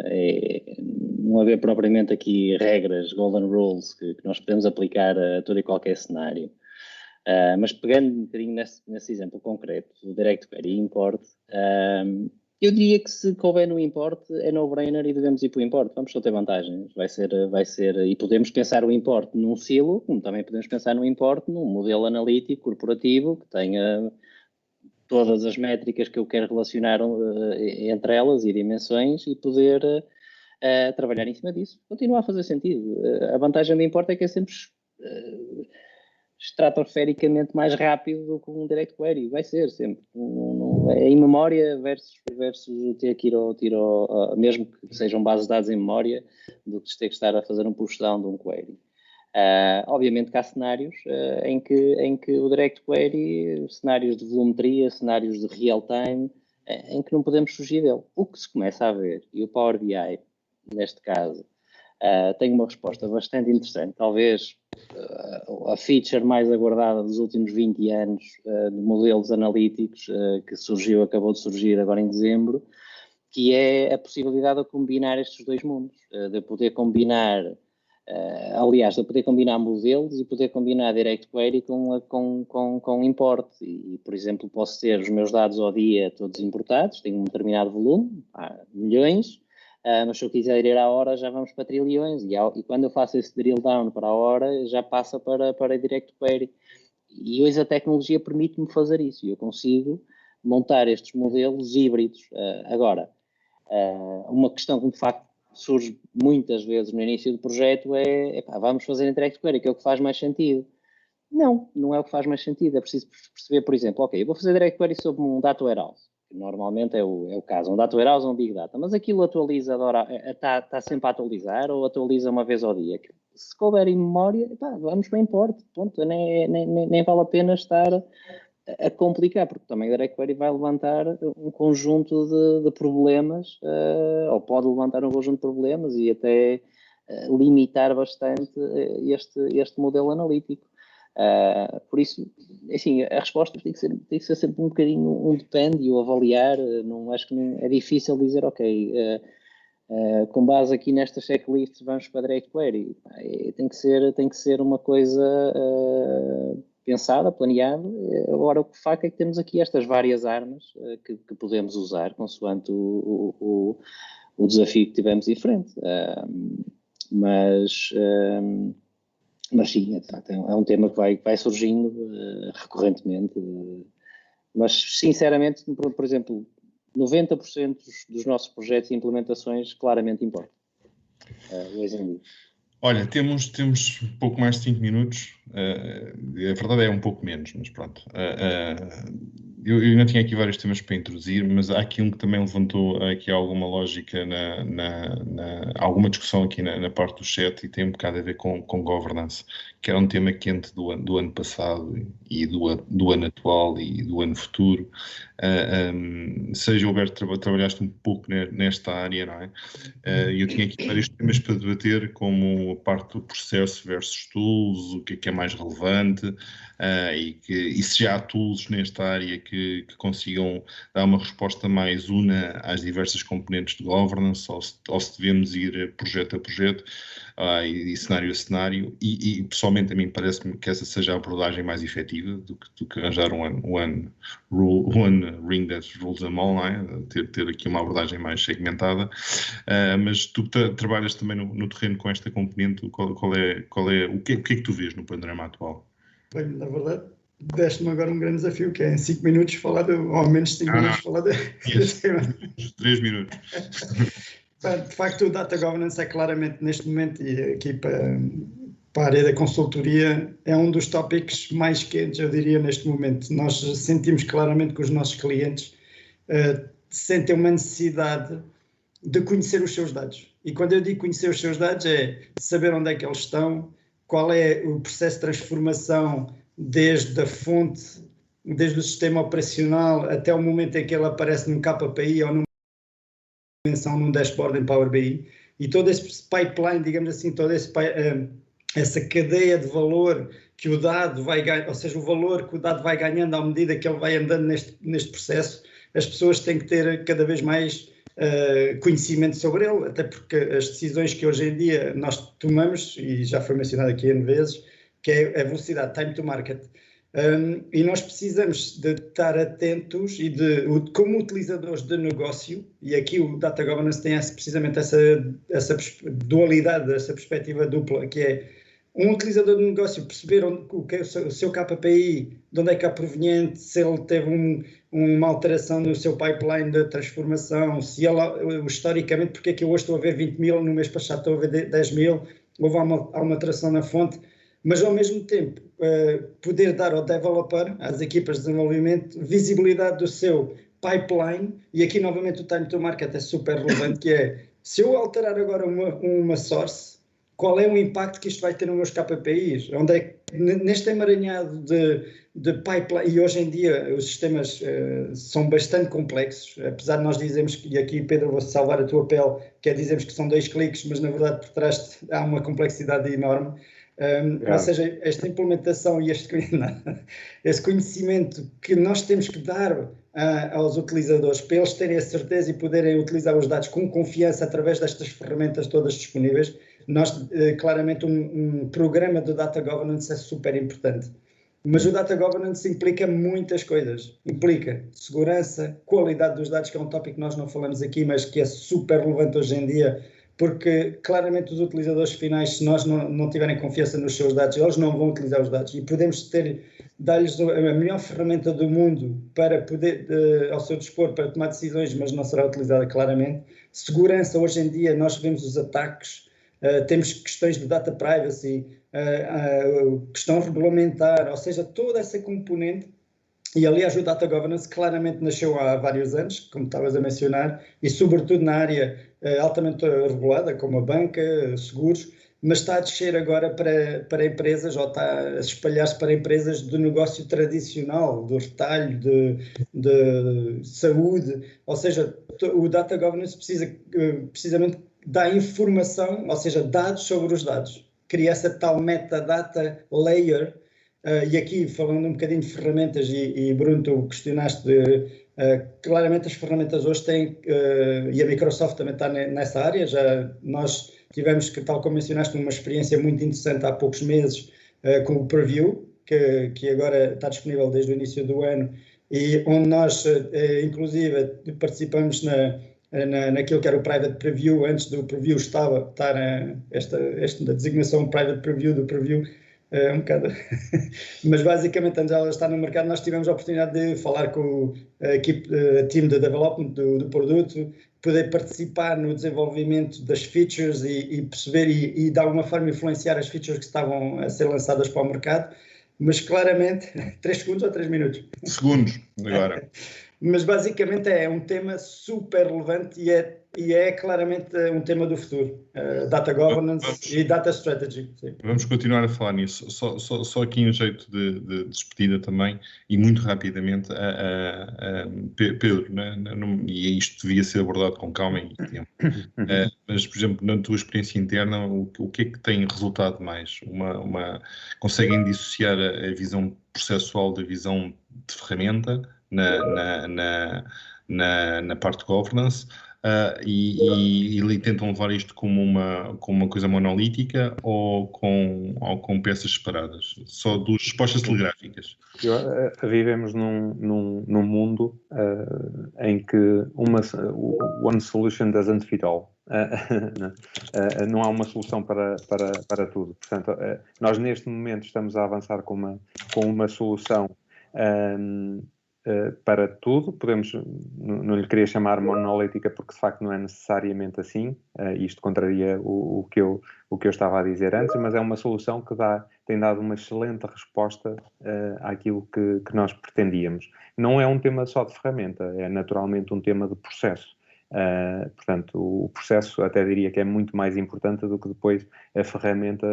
é não haver propriamente aqui regras, golden rules, que nós podemos aplicar a todo e qualquer cenário. Mas pegando um bocadinho nesse exemplo concreto, do Direct Query Import, eu diria que se couber no import é no-brainer e devemos ir para o import. Vamos só ter vantagens. Vai ser, e podemos pensar o import num silo, como também podemos pensar no import num modelo analítico corporativo que tenha todas as métricas que eu quero relacionar entre elas e dimensões e poder trabalhar em cima disso. Continua a fazer sentido. A vantagem do import é que é sempre estratosfericamente mais rápido do que um direct query. Vai ser sempre. É em memória versus ter que ir mesmo que sejam bases de dados em memória, do que ter que estar a fazer um push down de um query. Obviamente que há cenários em que o direct query, cenários de volumetria, cenários de real time, em que não podemos fugir dele. O que se começa a ver, e o Power BI, neste caso, tem uma resposta bastante interessante, talvez a feature mais aguardada dos últimos 20 anos de modelos analíticos que acabou de surgir agora em dezembro, que é a possibilidade de combinar estes dois mundos, de poder combinar, de poder combinar modelos e poder combinar direct query com import. E, por exemplo, posso ter os meus dados ao dia todos importados, tenho um determinado volume, milhões, mas se eu quiser ir à hora já vamos para trilhões e quando eu faço esse drill down para a hora já passa para direct query e hoje a tecnologia permite-me fazer isso e eu consigo montar estes modelos híbridos. Agora, uma questão que de facto surge muitas vezes no início do projeto vamos fazer em direct query, que é o que faz mais sentido. Não é o que faz mais sentido, é preciso perceber, por exemplo, eu vou fazer direct query sobre um data warehouse. Normalmente é o caso, um data warehouse ou um big data, mas aquilo atualiza, está sempre a atualizar ou atualiza uma vez ao dia. Se couber em memória, vamos para import, ponto. Nem vale a pena estar a complicar, porque também o direct query vai levantar um conjunto de problemas, ou pode levantar um conjunto de problemas e até limitar bastante este modelo analítico. Por isso, assim, a resposta tem que ser sempre um bocadinho um depende e o avaliar. Acho que é difícil dizer, com base aqui nestas checklists vamos para direct query. Tem que ser uma coisa pensada, planeada. Agora, o que facto é que temos aqui estas várias armas que podemos usar consoante o desafio que tivemos em frente. Mas sim, é um tema que vai surgindo recorrentemente. Mas, sinceramente, por exemplo, 90% dos nossos projetos e implementações claramente importam. Hoje em dia. Olha, temos um pouco mais de 5 minutos. A verdade é um pouco menos, mas pronto. Eu ainda tinha aqui vários temas para introduzir, mas há aqui um que também levantou aqui alguma lógica, alguma discussão aqui na parte do chat e tem um bocado a ver com governance, que era um tema quente do ano passado e do ano atual e do ano futuro. Seja, Alberto, trabalhaste um pouco nesta área, não é? Eu tinha aqui vários temas para debater, como a parte do processo versus tools, o que é mais relevante, e se já há tools nesta área que que consigam dar uma resposta mais una às diversas componentes de governance, ou se devemos ir projeto a projeto e cenário a cenário, e pessoalmente a mim parece-me que essa seja a abordagem mais efetiva do que arranjar one ring that rules them all, não é? Ter aqui uma abordagem mais segmentada. Mas tu trabalhas também no terreno com esta componente, o que é que tu vês no panorama atual? Bem, na verdade, deste-me agora um grande desafio, que é em 5 minutos falar, ou menos 5 minutos falar desse tema. 3 minutos. De facto, o Data Governance é claramente, neste momento, e aqui para a área da consultoria, é um dos tópicos mais quentes, eu diria, neste momento. Nós sentimos claramente que os nossos clientes sentem uma necessidade de conhecer os seus dados. E quando eu digo conhecer os seus dados, é saber onde é que eles estão, qual é o processo de transformação desde a fonte, desde o sistema operacional até o momento em que ele aparece num KPI ou numa dimensão num dashboard em Power BI, e todo esse pipeline, digamos assim, toda essa cadeia de valor que o dado vai ganhar, ou seja, o valor que o dado vai ganhando à medida que ele vai andando neste processo, as pessoas têm que ter cada vez mais conhecimento sobre ele, até porque as decisões que hoje em dia nós tomamos, e já foi mencionado aqui N vezes, que é a velocidade, time to market. E nós precisamos de estar atentos e como utilizadores de negócio, e aqui o Data Governance tem precisamente essa dualidade, essa perspectiva dupla, que é um utilizador de negócio perceber o que é o seu KPI, de onde é que é proveniente, se ele teve uma alteração no seu pipeline de transformação, se ele, historicamente, porque é que eu hoje estou a ver 20 mil, no mês passado estou a ver 10 mil, houve uma alteração na fonte, mas ao mesmo tempo poder dar ao developer, às equipas de desenvolvimento, visibilidade do seu pipeline, e aqui novamente o time to market é super relevante, que é, se eu alterar agora uma source, qual é o impacto que isto vai ter nos meus KPIs? Onde é, neste emaranhado de pipeline, e hoje em dia os sistemas são bastante complexos, apesar de nós dizermos, e aqui Pedro vou salvar a tua pele, que é dizermos que são 2 cliques, mas na verdade por trás há uma complexidade enorme. Ou seja, esta implementação e esse conhecimento que nós temos que dar aos utilizadores para eles terem a certeza e poderem utilizar os dados com confiança através destas ferramentas todas disponíveis, nós claramente um programa de Data Governance é super importante. Mas o Data Governance implica muitas coisas. Implica segurança, qualidade dos dados, que é um tópico que nós não falamos aqui, mas que é super relevante hoje em dia, porque claramente os utilizadores finais, se nós não tiverem confiança nos seus dados, eles não vão utilizar os dados, e podemos dar-lhes a melhor ferramenta do mundo para poder, ao seu dispor, para tomar decisões, mas não será utilizada claramente. Segurança, hoje em dia nós vemos os ataques, temos questões de data privacy, questão regulamentar, ou seja, toda essa componente. E aliás o Data Governance claramente nasceu há vários anos, como estavas a mencionar, e sobretudo na área altamente regulada, como a banca, seguros, mas está a descer agora para empresas, ou está a espalhar-se para empresas de negócio tradicional, do retalho, de saúde, ou seja, o Data Governance precisa precisamente dar informação, ou seja, dados sobre os dados, cria essa tal metadata layer. E aqui, falando um bocadinho de ferramentas, e Bruno, tu questionaste, claramente as ferramentas hoje têm, e a Microsoft também está nessa área, já nós tivemos, tal como mencionaste, uma experiência muito interessante há poucos meses com o Preview, que agora está disponível desde o início do ano, e onde nós, inclusive, participamos naquilo que era o Private Preview, antes do Preview estar esta designação Private Preview do Preview, um bocado, mas basicamente antes ela está no mercado, nós tivemos a oportunidade de falar com a equipe, team de development do produto, poder participar no desenvolvimento das features e perceber e de alguma forma influenciar as features que estavam a ser lançadas para o mercado, mas claramente, 3 segundos ou 3 minutos? Segundos, agora. Mas basicamente é um tema super relevante e é claramente um tema do futuro. Data Governance e Data Strategy. Sim. Vamos continuar a falar nisso. Só aqui um jeito de despedida também, e muito rapidamente, Pedro, e isto devia ser abordado com calma e tempo, mas, por exemplo, na tua experiência interna, o que é que tem resultado mais? Conseguem dissociar a visão processual da visão de ferramenta, na parte de governance, e tentam levar isto como uma coisa monolítica ou com peças separadas, só duas respostas telegráficas. Vivemos num mundo em que one solution doesn't fit all. Não há uma solução para tudo. Portanto, nós neste momento estamos a avançar com uma solução para tudo. Não lhe queria chamar monolítica porque de facto não é necessariamente assim. Isto contraria o que eu estava a dizer antes, mas é uma solução que tem dado uma excelente resposta àquilo que nós pretendíamos. Não é um tema só de ferramenta, é naturalmente um tema de processo. Portanto, o processo até diria que é muito mais importante do que depois a ferramenta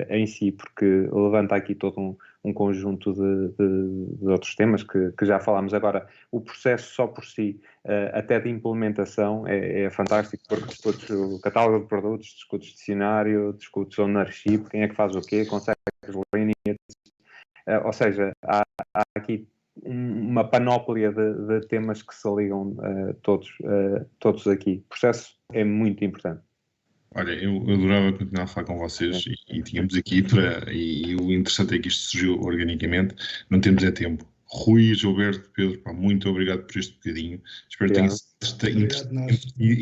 em si, porque levanta aqui todo um conjunto de outros temas que já falámos. Agora, o processo só por si, até de implementação, é fantástico, porque discutes o catálogo de produtos, discutes dicionário, discutes ownership, quem é que faz o quê, consegues lineage, ou seja, há aqui uma panóplia de temas que se ligam todos aqui. O processo é muito importante. Olha, eu adorava continuar a falar com vocês e tínhamos aqui e o interessante é que isto surgiu organicamente, não temos tempo. Rui, Gilberto, Pedro, muito obrigado por este bocadinho. Espero que tenha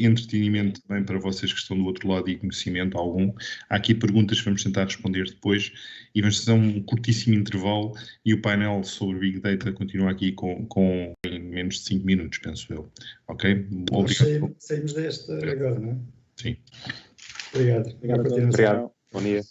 entretenimento também para vocês que estão do outro lado e conhecimento algum. Há aqui perguntas que vamos tentar responder depois e vamos fazer um curtíssimo intervalo e o painel sobre Big Data continua aqui com em menos de 5 minutos, penso eu. Ok? Obrigado. Saímos deste agora, não é? Sim. Obrigado. Obrigado. Bom dia.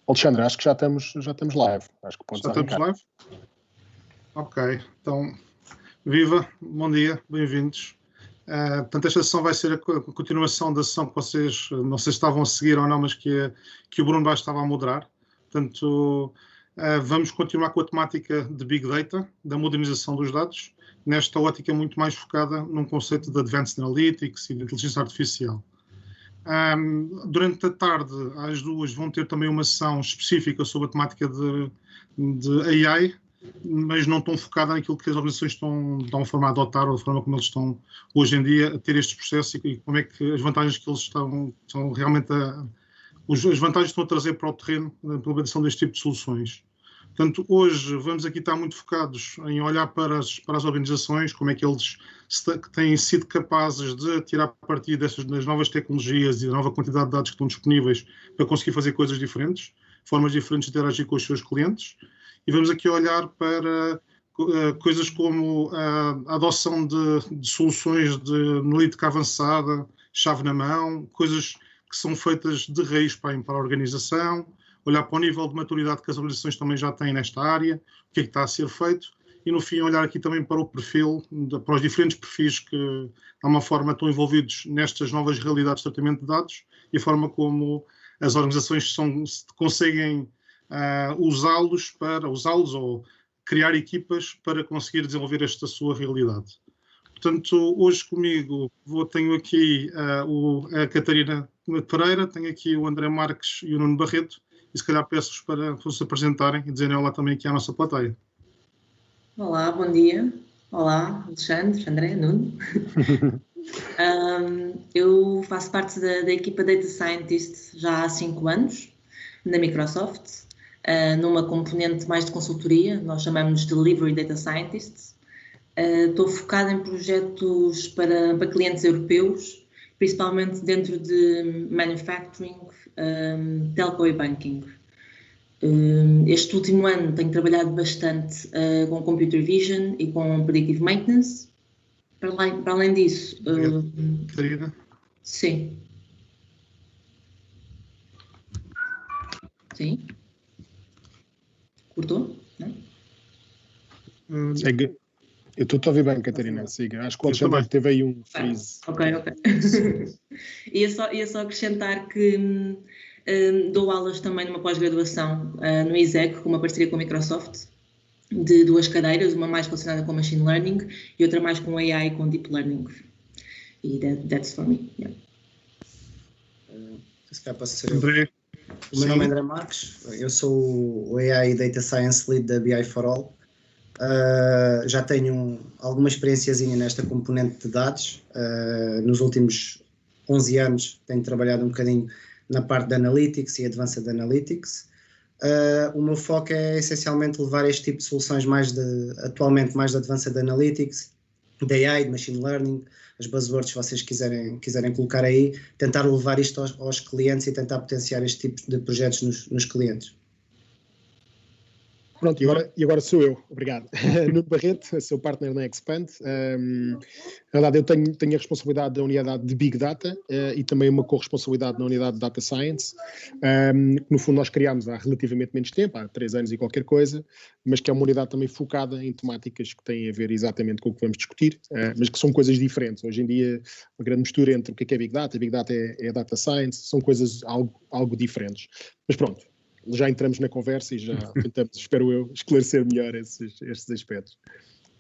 Alexandre, acho que já estamos live. Acho que podes Já estamos arrancar. live? Ok, então, viva, bom dia, bem-vindos. Portanto, esta sessão vai ser a continuação da sessão que vocês, não sei se estavam a seguir ou não, mas que o Bruno Baixo estava a moderar. Portanto, vamos continuar com a temática de Big Data, da modernização dos dados, nesta ótica muito mais focada num conceito de Advanced Analytics e de inteligência artificial. Durante a tarde, às 2, vão ter também uma sessão específica sobre a temática de AI, mas não tão focada naquilo que as organizações estão a forma a adotar ou da forma como eles estão hoje em dia a ter estes processos e como é que as vantagens que eles estão realmente as vantagens que estão a trazer para o terreno na implementação deste tipo de soluções. Portanto, hoje vamos aqui estar muito focados em olhar para as organizações, como é que eles têm sido capazes de tirar partido das novas tecnologias e da nova quantidade de dados que estão disponíveis para conseguir fazer coisas diferentes, formas diferentes de interagir com os seus clientes. E vamos aqui olhar para coisas como a adoção de soluções de analítica avançada, chave na mão, coisas que são feitas de raiz para a organização, olhar para o nível de maturidade que as organizações também já têm nesta área, o que é que está a ser feito, e no fim olhar aqui também para o perfil, para os diferentes perfis que, de alguma forma, estão envolvidos nestas novas realidades de tratamento de dados e a forma como as organizações conseguem usá-los ou criar equipas para conseguir desenvolver esta sua realidade. Portanto, hoje comigo tenho aqui a Catarina Pereira, tenho aqui o André Marques e o Nuno Barreto, e se calhar peço-vos para se apresentarem e dizerem olá também aqui à nossa plateia. Olá, bom dia. Olá, Alexandre, André, Nuno. Eu faço parte da equipa Data Scientist já há 5 anos, na Microsoft, numa componente mais de consultoria, nós chamamos de Delivery Data Scientists. Estou focada em projetos para clientes europeus, principalmente dentro de manufacturing, telco e banking. Este último ano tenho trabalhado bastante com computer vision e com predictive maintenance. Para além disso... Catarina? Sim. Sim. Cortou? Não? Segue. Eu estou a ouvir bem, Catarina, siga. Acho que o Alexandre teve aí um freeze. Ok. Ia só acrescentar que dou aulas também numa pós-graduação no ISEC, com uma parceria com a Microsoft, de 2 cadeiras, uma mais relacionada com Machine Learning e outra mais com AI e com Deep Learning. E that's for me. Yeah. Se calhar posso ser eu. André? O meu nome é André Marques, eu sou o AI e Data Science Lead da BI for All. Já tenho alguma experiênciazinha nesta componente de dados. Nos últimos 11 anos tenho trabalhado um bocadinho na parte de Analytics e Advanced Analytics. O meu foco é essencialmente levar este tipo de soluções atualmente mais de Advanced Analytics, de AI, de Machine Learning, as buzzwords que vocês quiserem colocar aí, tentar levar isto aos clientes e tentar potenciar este tipo de projetos nos clientes. Pronto, e agora sou eu, obrigado. Nuno Barreto, sou partner na Expand. Na verdade, eu tenho a responsabilidade da unidade de Big Data e também uma corresponsabilidade na unidade de Data Science, que no fundo nós criámos há relativamente menos tempo, há 3 anos e qualquer coisa, mas que é uma unidade também focada em temáticas que têm a ver exatamente com o que vamos discutir, mas que são coisas diferentes. Hoje em dia, uma grande mistura entre o que é Big Data é Data Science, são coisas algo diferentes. Mas pronto. Já entramos na conversa e já tentamos, espero eu, esclarecer melhor estes aspectos.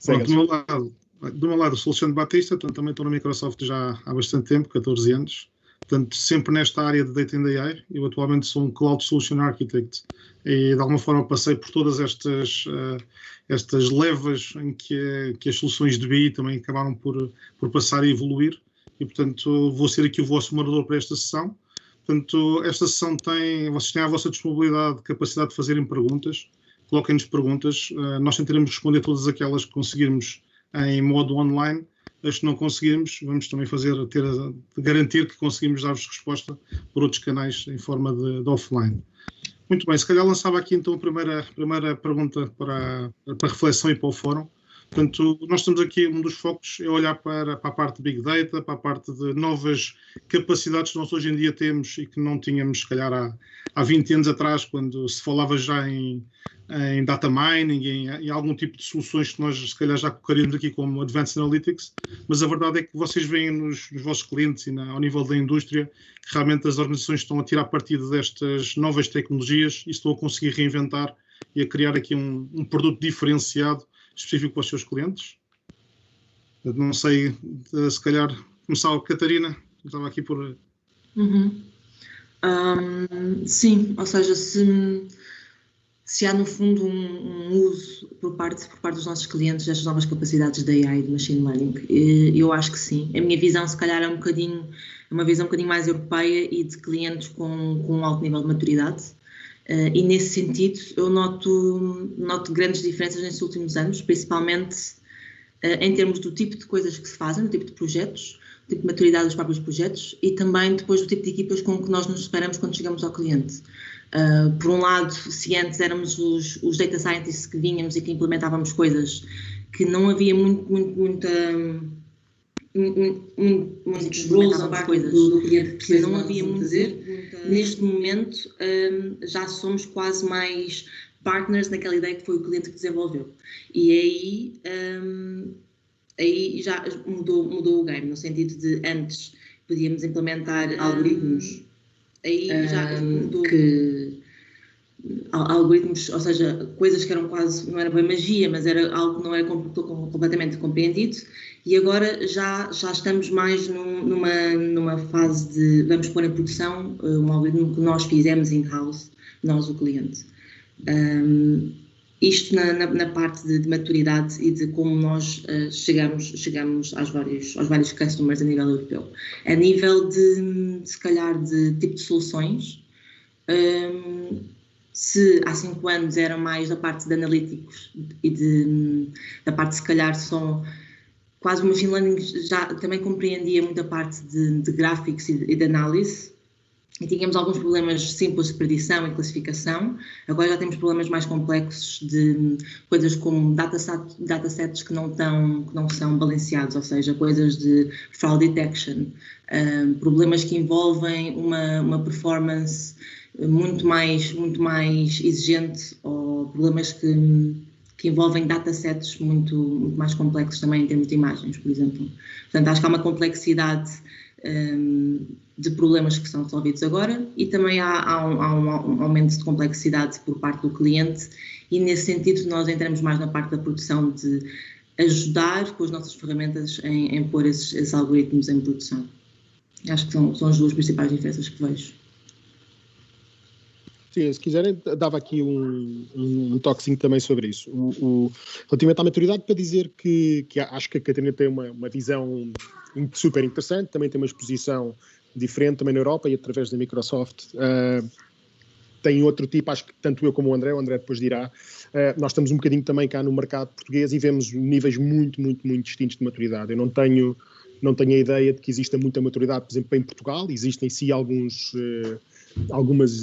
Pronto, do meu lado, sou Alexandre Batista, também estou na Microsoft já há bastante tempo, 14 anos. portanto, sempre nesta área de Data and AI. Eu atualmente sou um Cloud Solution Architect e de alguma forma passei por todas estas levas em que as soluções de BI também acabaram por passar a evoluir e, portanto, vou ser aqui o vosso moderador para esta sessão. Portanto, esta sessão vocês têm à vossa disponibilidade, capacidade de fazerem perguntas, coloquem-nos perguntas, nós tentaremos responder todas aquelas que conseguirmos em modo online. As que não conseguirmos, vamos também garantir que conseguimos dar-vos resposta por outros canais em forma de offline. Muito bem, se calhar lançava aqui então a primeira pergunta para reflexão e para o fórum. Portanto, nós estamos aqui, um dos focos é olhar para a parte de Big Data, para a parte de novas capacidades que nós hoje em dia temos e que não tínhamos, se calhar, há 20 anos atrás, quando se falava já em data mining, em algum tipo de soluções que nós, se calhar, já colocaríamos aqui como Advanced Analytics, mas a verdade é que vocês veem nos vossos clientes e ao nível da indústria que realmente as organizações estão a tirar partido destas novas tecnologias e estão a conseguir reinventar e a criar aqui um produto diferenciado específico para os seus clientes. Não sei, se calhar começava a Catarina, estava aqui por... Sim, ou seja, se há no fundo um uso por parte dos nossos clientes destas novas capacidades de AI e de Machine Learning, eu acho que sim. A minha visão se calhar é uma visão um bocadinho mais europeia e de clientes com um alto nível de maturidade. E nesse sentido eu noto grandes diferenças nestes últimos anos, principalmente em termos do tipo de coisas que se fazem, do tipo de projetos, do tipo de maturidade dos próprios projetos e também depois do tipo de equipas com que nós nos separamos quando chegamos ao cliente. Por um lado, se antes éramos os data scientists que vinhamos e que implementávamos coisas que não havia muitos roles a parte do cliente que não havia muito fazer. Neste momento já somos quase mais partners naquela ideia que foi o cliente que desenvolveu. E aí já mudou o game, no sentido de antes podíamos implementar algoritmos, aí já mudou algoritmos, ou seja, coisas que eram quase, não era bem magia, mas era algo que não era completamente compreendido, e agora já estamos mais numa fase de vamos pôr em produção um algoritmo que nós fizemos in-house, nós o cliente. Isto na parte de maturidade e de como nós chegamos aos vários customers a nível europeu. A nível se calhar, de tipo de soluções, se há 5 anos era mais da parte de analíticos e da parte, se calhar, só quase o Machine Learning já também compreendia muita parte de gráficos e de análise, e tínhamos alguns problemas simples de predição e classificação. Agora já temos problemas mais complexos de coisas como datasets que não são balanceados, ou seja, coisas de fraud detection, problemas que envolvem uma performance muito mais exigente, ou problemas que envolvem datasets muito mais complexos também em termos de imagens, por exemplo. Portanto, acho que há uma complexidade de problemas que são resolvidos agora, e também há um aumento de complexidade por parte do cliente, e nesse sentido nós entramos mais na parte da produção, de ajudar com as nossas ferramentas em pôr esses algoritmos em produção. Acho que são as duas principais diferenças que vejo. Sim, se quiserem, dava aqui um toquezinho também sobre isso. Relativamente à maturidade, para dizer que acho que a Catarina tem uma visão super interessante, também tem uma exposição diferente também na Europa e através da Microsoft. Tem outro tipo, acho que tanto eu como o André depois dirá, nós estamos um bocadinho também cá no mercado português e vemos níveis muito distintos de maturidade. Eu não tenho a ideia de que exista muita maturidade, por exemplo, em Portugal. Existem sim algumas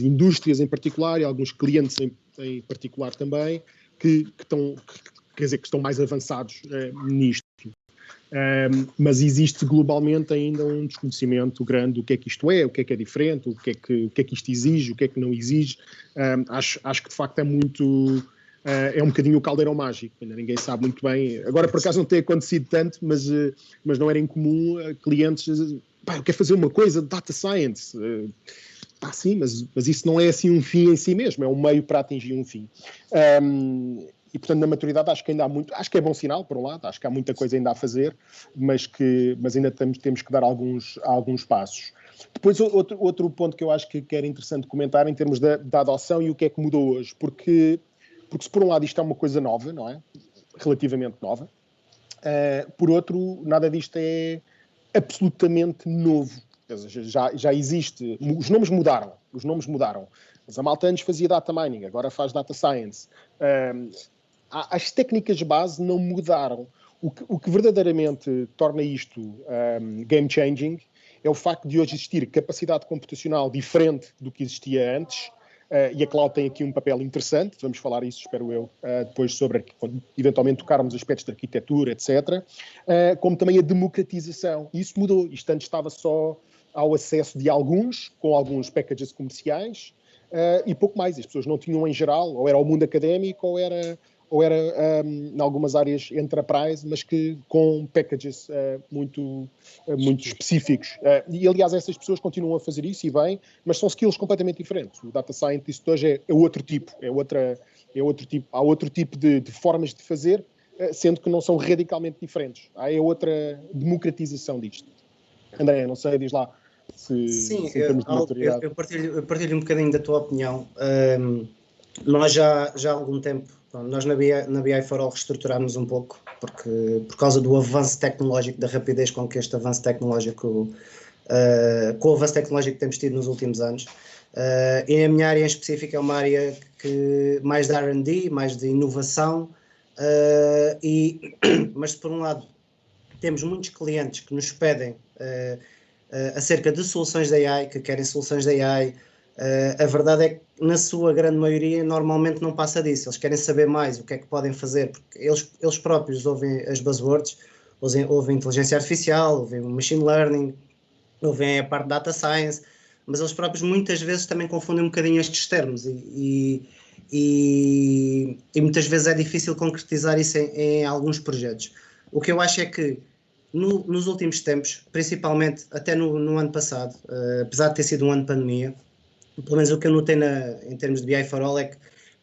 indústrias em particular e alguns clientes em particular também que estão mais avançados nisto. Mas existe globalmente ainda um desconhecimento grande do que é que isto é, o que é diferente, o que é que isto exige, o que é que não exige. Acho que de facto é um bocadinho o caldeirão mágico, ainda ninguém sabe muito bem. Agora, por acaso, não tem acontecido tanto, mas não era incomum clientes, eu quero fazer uma coisa de data science. Sim, mas isso não é assim um fim em si mesmo, é um meio para atingir um fim. E, portanto, na maturidade acho que ainda há muito, acho que é bom sinal, por um lado, acho que há muita coisa ainda a fazer, mas ainda temos que dar alguns passos. Depois, outro ponto que eu acho que era interessante comentar em termos da adoção e o que é que mudou hoje, porque se por um lado isto é uma coisa nova, não é? Relativamente nova, por outro, nada disto é absolutamente novo. Já existe, os nomes mudaram. Mas a malta antes fazia data mining, agora faz data science. As técnicas de base não mudaram. O que verdadeiramente torna isto game changing é o facto de hoje existir capacidade computacional diferente do que existia antes, e a cloud tem aqui um papel interessante, vamos falar isso, espero eu, depois sobre, quando eventualmente tocarmos aspectos de arquitetura, etc., como também a democratização. E isso mudou. Isto antes estava só ao acesso de alguns, com alguns packages comerciais, e pouco mais. As pessoas não tinham em geral, ou era o mundo académico, ou era em algumas áreas enterprise, mas que com packages muito específicos. E, aliás, essas pessoas continuam a fazer isso e bem, mas são skills completamente diferentes. O data scientist hoje é outro tipo, há outro tipo de formas de fazer, sendo que não são radicalmente diferentes. É outra democratização disto. André, não sei, diz lá. Sim, eu partilho um bocadinho da tua opinião. Nós já há algum tempo, nós na BI for All reestruturámos um pouco, porque por causa do avanço tecnológico, da rapidez com que este avanço tecnológico, com o avanço tecnológico que temos tido nos últimos anos, e a minha área em específico é uma área que mais de R&D, mais de inovação, mas por um lado temos muitos clientes que nos pedem acerca de soluções de AI, que querem soluções de AI. A verdade é que, na sua grande maioria, normalmente não passa disso. Eles querem saber mais o que é que podem fazer, porque eles próprios ouvem as buzzwords, ouvem inteligência artificial, ouvem machine learning, ouvem a parte de data science, mas eles próprios muitas vezes também confundem um bocadinho estes termos e muitas vezes é difícil concretizar isso em alguns projetos. O que eu acho é que nos últimos tempos, principalmente até no ano passado, apesar de ter sido um ano de pandemia, pelo menos o que eu notei em termos de BI for All é que,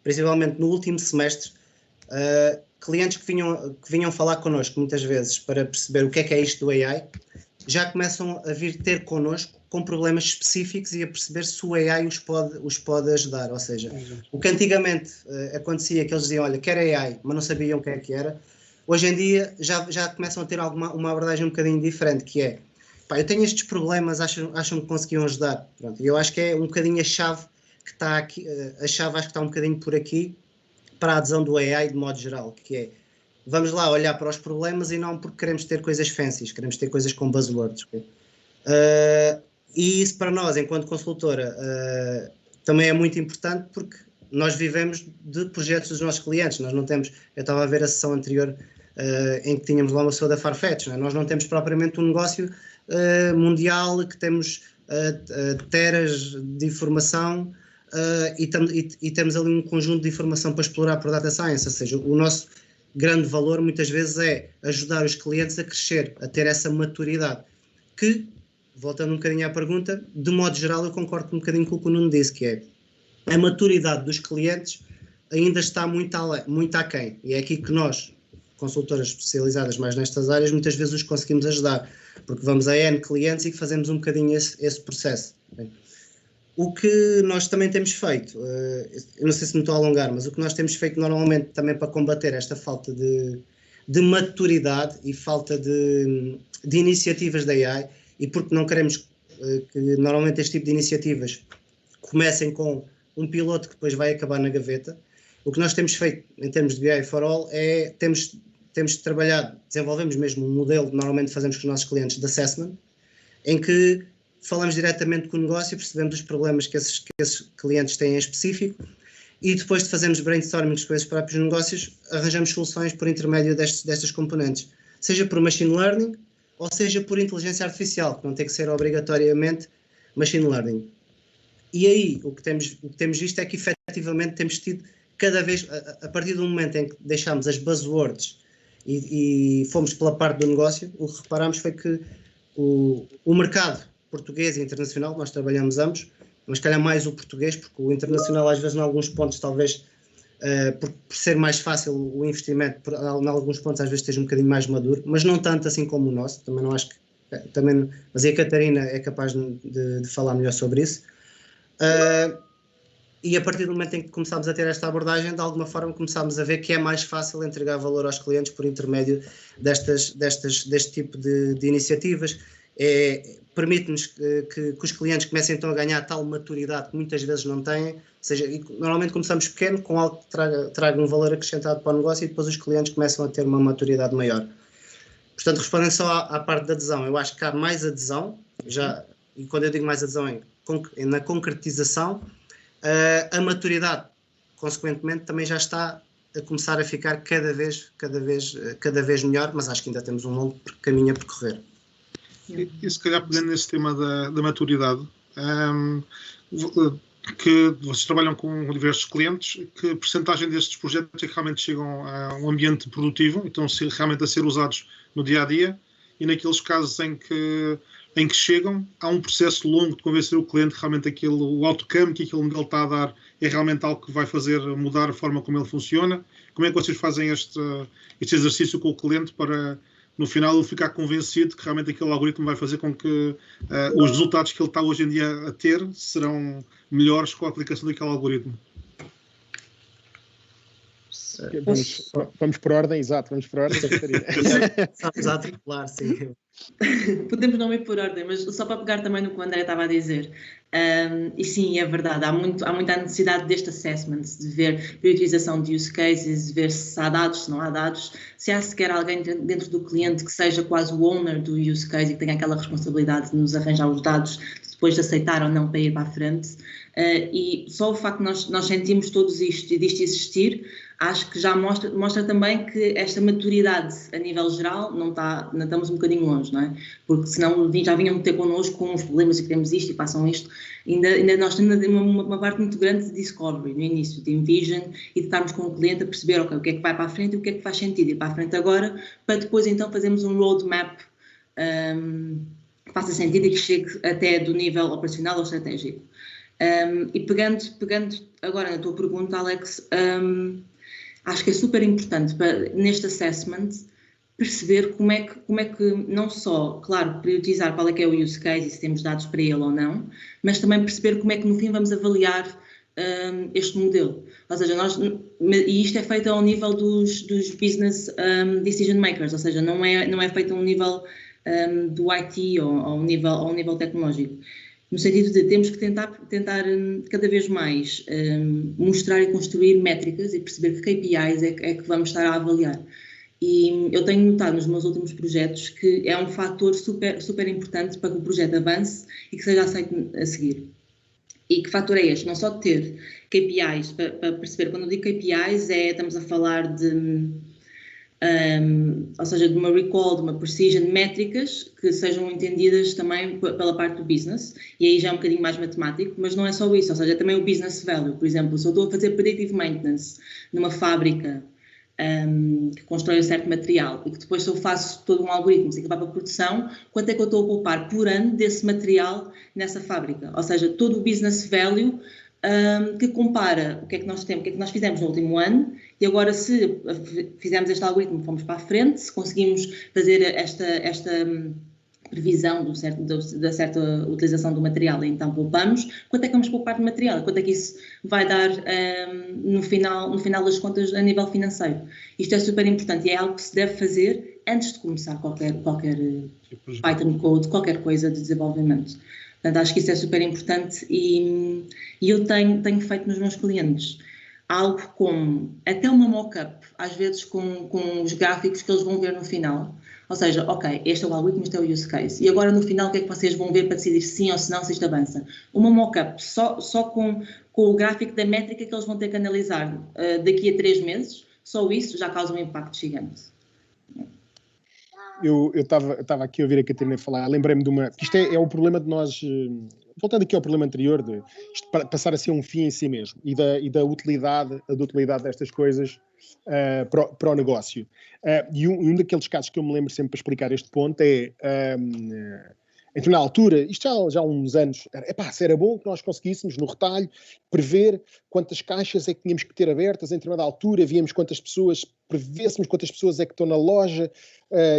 principalmente no último semestre, clientes que vinham falar connosco muitas vezes para perceber o que é isto do AI, já começam a vir ter connosco com problemas específicos e a perceber se o AI os pode ajudar. Ou seja, o que antigamente acontecia, que eles diziam, olha, quero AI, mas não sabiam o que é que era, hoje em dia já começam a ter uma abordagem um bocadinho diferente, que é, eu tenho estes problemas, acham que conseguiam ajudar. Pronto, e eu acho que é um bocadinho a chave que está aqui, acho que está um bocadinho por aqui para a adesão do AI de modo geral, que é, vamos lá olhar para os problemas e não porque queremos ter coisas fancies, queremos ter coisas com buzzwords. Okay? E isso para nós, enquanto consultora, também é muito importante porque nós vivemos de projetos dos nossos clientes. Nós não temos, eu estava a ver a sessão anterior em que tínhamos lá uma pessoa da Farfetch, nós não temos propriamente um negócio mundial que temos teras de informação e temos ali um conjunto de informação para explorar por data science, ou seja, o nosso grande valor muitas vezes é ajudar os clientes a crescer, a ter essa maturidade, que, voltando um bocadinho à pergunta, de modo geral eu concordo um bocadinho com o que o Nuno disse, que é a maturidade dos clientes ainda está muito aquém, e é aqui que nós, consultoras especializadas mais nestas áreas, muitas vezes os conseguimos ajudar, porque vamos a N clientes e fazemos um bocadinho esse processo. O que nós também temos feito, eu não sei se me estou a alongar, mas o que nós temos feito normalmente também para combater esta falta de maturidade e falta de iniciativas da AI, e porque não queremos que normalmente este tipo de iniciativas comecem com um piloto que depois vai acabar na gaveta, o que nós temos feito em termos de BI for All é, temos trabalhado, desenvolvemos mesmo um modelo que normalmente fazemos com os nossos clientes de assessment, em que falamos diretamente com o negócio, percebemos os problemas que esses clientes têm em específico e depois de fazermos brainstorming com esses próprios negócios, arranjamos soluções por intermédio destas componentes, seja por machine learning ou seja por inteligência artificial, que não tem que ser obrigatoriamente machine learning. E aí o que temos visto é que efetivamente temos tido cada vez, a partir do momento em que deixámos as buzzwords e fomos pela parte do negócio, o que reparámos foi que o mercado português e internacional, nós trabalhamos ambos, mas calhar mais o português, porque o internacional às vezes em alguns pontos talvez por ser mais fácil o investimento, em alguns pontos às vezes esteja um bocadinho mais maduro, mas não tanto assim como o nosso, também não acho também, mas a Catarina é capaz de falar melhor sobre isso. E a partir do momento em que começámos a ter esta abordagem, de alguma forma começámos a ver que é mais fácil entregar valor aos clientes por intermédio deste tipo de iniciativas. Permite-nos que os clientes comecem então a ganhar tal maturidade que muitas vezes não têm, ou seja, normalmente começamos pequeno, com algo que traga um valor acrescentado para o negócio, e depois os clientes começam a ter uma maturidade maior. Portanto, respondendo só à parte da adesão, eu acho que há mais adesão, e quando eu digo mais adesão é na concretização. A maturidade, consequentemente, também já está a começar a ficar cada vez melhor, mas acho que ainda temos um longo caminho a percorrer. E se calhar pegando nesse tema da maturidade, que vocês trabalham com diversos clientes, que percentagem destes projetos é que realmente chegam a um ambiente produtivo, então realmente a ser usados no dia-a-dia, e naqueles casos em que chegam, há um processo longo de convencer o cliente que realmente o outcome que aquele modelo está a dar é realmente algo que vai fazer mudar a forma como ele funciona. Como é que vocês fazem este exercício com o cliente para, no final, ele ficar convencido que realmente aquele algoritmo vai fazer com que os resultados que ele está hoje em dia a ter serão melhores com a aplicação daquele algoritmo? Vamos por ordem, exato, vamos por ordem. Estamos a articular, sim. Podemos não ir por ordem, mas só para pegar também no que o André estava a dizer. E sim, é verdade, há muita necessidade deste assessment, de ver priorização de use cases, de ver se há dados, se não há dados, se há sequer alguém dentro do cliente que seja quase o owner do use case e que tenha aquela responsabilidade de nos arranjar os dados, depois de aceitar ou não para ir para a frente. E só o facto de nós sentimos todos isto e disto existir, acho que já mostra também que esta maturidade a nível geral não estamos um bocadinho longe, não é? Porque senão já vinham ter connosco com os problemas e queremos isto e passam isto. Ainda nós temos uma parte muito grande de discovery no início, de envision e de estarmos com o cliente a perceber o que é que vai para a frente e o que é que faz sentido ir para a frente agora, para depois então fazermos um roadmap que faça sentido e que chegue até do nível operacional ou estratégico. E pegando agora na tua pergunta, Alex, acho que é super importante neste assessment perceber como é que não só, claro, priorizar qual é que é o use case e se temos dados para ele ou não, mas também perceber como é que no fim vamos avaliar este modelo. Ou seja, e isto é feito ao nível dos business decision makers, ou seja, não é feito a um nível do IT ou ao nível tecnológico. No sentido de temos que tentar cada vez mais mostrar e construir métricas e perceber que KPIs é que vamos estar a avaliar. E eu tenho notado nos meus últimos projetos que é um fator super, super importante para que o projeto avance e que seja aceito a seguir. E que fator é este? Não só de ter KPIs, para perceber, quando eu digo KPIs, estamos a falar de... ou seja, de uma recall, de uma precision, métricas que sejam entendidas também pela parte do business, e aí já é um bocadinho mais matemático, mas não é só isso, ou seja, também o business value. Por exemplo, se eu estou a fazer predictive maintenance numa fábrica que constrói um certo material e que depois se eu faço todo um algoritmo que vai para a produção, quanto é que eu estou a poupar por ano desse material nessa fábrica? Ou seja, todo o business value que compara o que é que nós temos, o que é que nós fizemos no último ano e agora se fizemos este algoritmo, fomos para a frente, se conseguimos fazer esta previsão da certa utilização do material e então poupamos, quanto é que vamos poupar de material? Quanto é que isso vai dar no final das contas a nível financeiro? Isto é super importante e é algo que se deve fazer antes de começar qualquer Python code, qualquer coisa de desenvolvimento. Portanto, acho que isso é super importante e eu tenho feito nos meus clientes algo como até uma mock-up, às vezes com os gráficos que eles vão ver no final. Ou seja, ok, este é o algoritmo, este é o use case. E agora no final o que é que vocês vão ver para decidir sim ou se não, se isto avança? Uma mock-up só com o gráfico da métrica que eles vão ter que analisar daqui a 3 meses, só isso já causa um impacto gigante. Eu estava aqui a ouvir a Catarina falar, lembrei-me de uma... Isto é o problema de nós... Voltando aqui ao problema anterior, de isto passar a ser um fim em si mesmo e da utilidade destas coisas para o negócio. E um daqueles casos que eu me lembro sempre para explicar este ponto é Então, na altura, isto já há uns anos, se era bom que nós conseguíssemos, no retalho, prever quantas caixas é que tínhamos que ter abertas em determinada altura, víamos quantas pessoas, prevêssemos quantas pessoas é que estão na loja,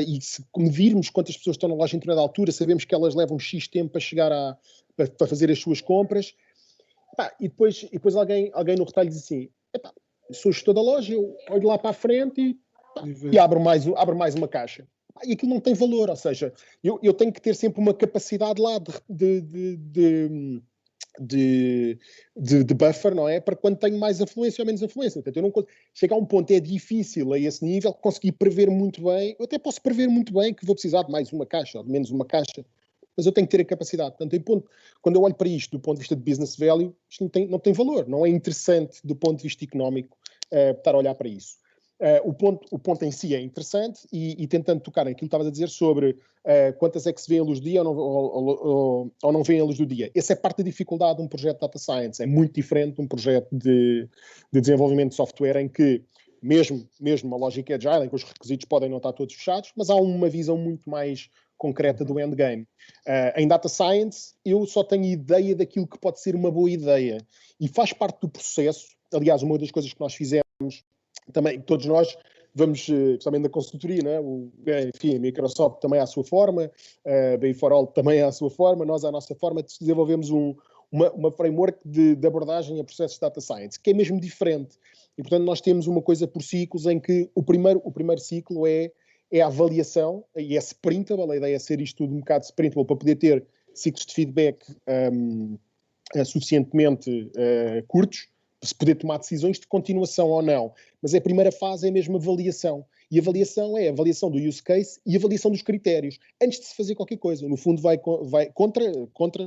e se medirmos quantas pessoas estão na loja em determinada altura, sabemos que elas levam X tempo para chegar para fazer as suas compras. E depois alguém no retalho diz assim, sou gestor da loja, eu olho lá para a frente e abro mais uma caixa. E aquilo não tem valor, ou seja, eu tenho que ter sempre uma capacidade lá de buffer, não é? Para quando tenho mais afluência ou menos afluência. Portanto, eu não chego a um ponto, é difícil a esse nível, conseguir prever muito bem. Eu até posso prever muito bem que vou precisar de mais uma caixa ou de menos uma caixa, mas eu tenho que ter a capacidade. Portanto, quando eu olho para isto do ponto de vista de business value, isto não tem valor, não é interessante do ponto de vista económico estar a olhar para isso. O ponto em si é interessante e tentando tocar naquilo que estavas a dizer sobre quantas é que se vê a luz do dia ou não vê a luz do dia. Essa é parte da dificuldade de um projeto de Data Science. É muito diferente de um projeto de desenvolvimento de software em que, mesmo uma lógica agile, em que os requisitos podem não estar todos fechados, mas há uma visão muito mais concreta do endgame. Em Data Science, eu só tenho ideia daquilo que pode ser uma boa ideia. E faz parte do processo. Aliás, uma das coisas que nós fizemos também, todos nós vamos, especialmente da consultoria, né? Enfim, a Microsoft também à sua forma, a BI4All também à sua forma, nós à nossa forma desenvolvemos uma framework de abordagem a processos de Data Science, que é mesmo diferente. E, portanto, nós temos uma coisa por ciclos em que o primeiro ciclo é a avaliação, e é sprintable, a ideia é ser isto tudo um bocado sprintable para poder ter ciclos de feedback suficientemente curtos, para se poder tomar decisões de continuação ou não. Mas a primeira fase é mesmo avaliação. E a avaliação é a avaliação do use case e a avaliação dos critérios, antes de se fazer qualquer coisa. No fundo vai contra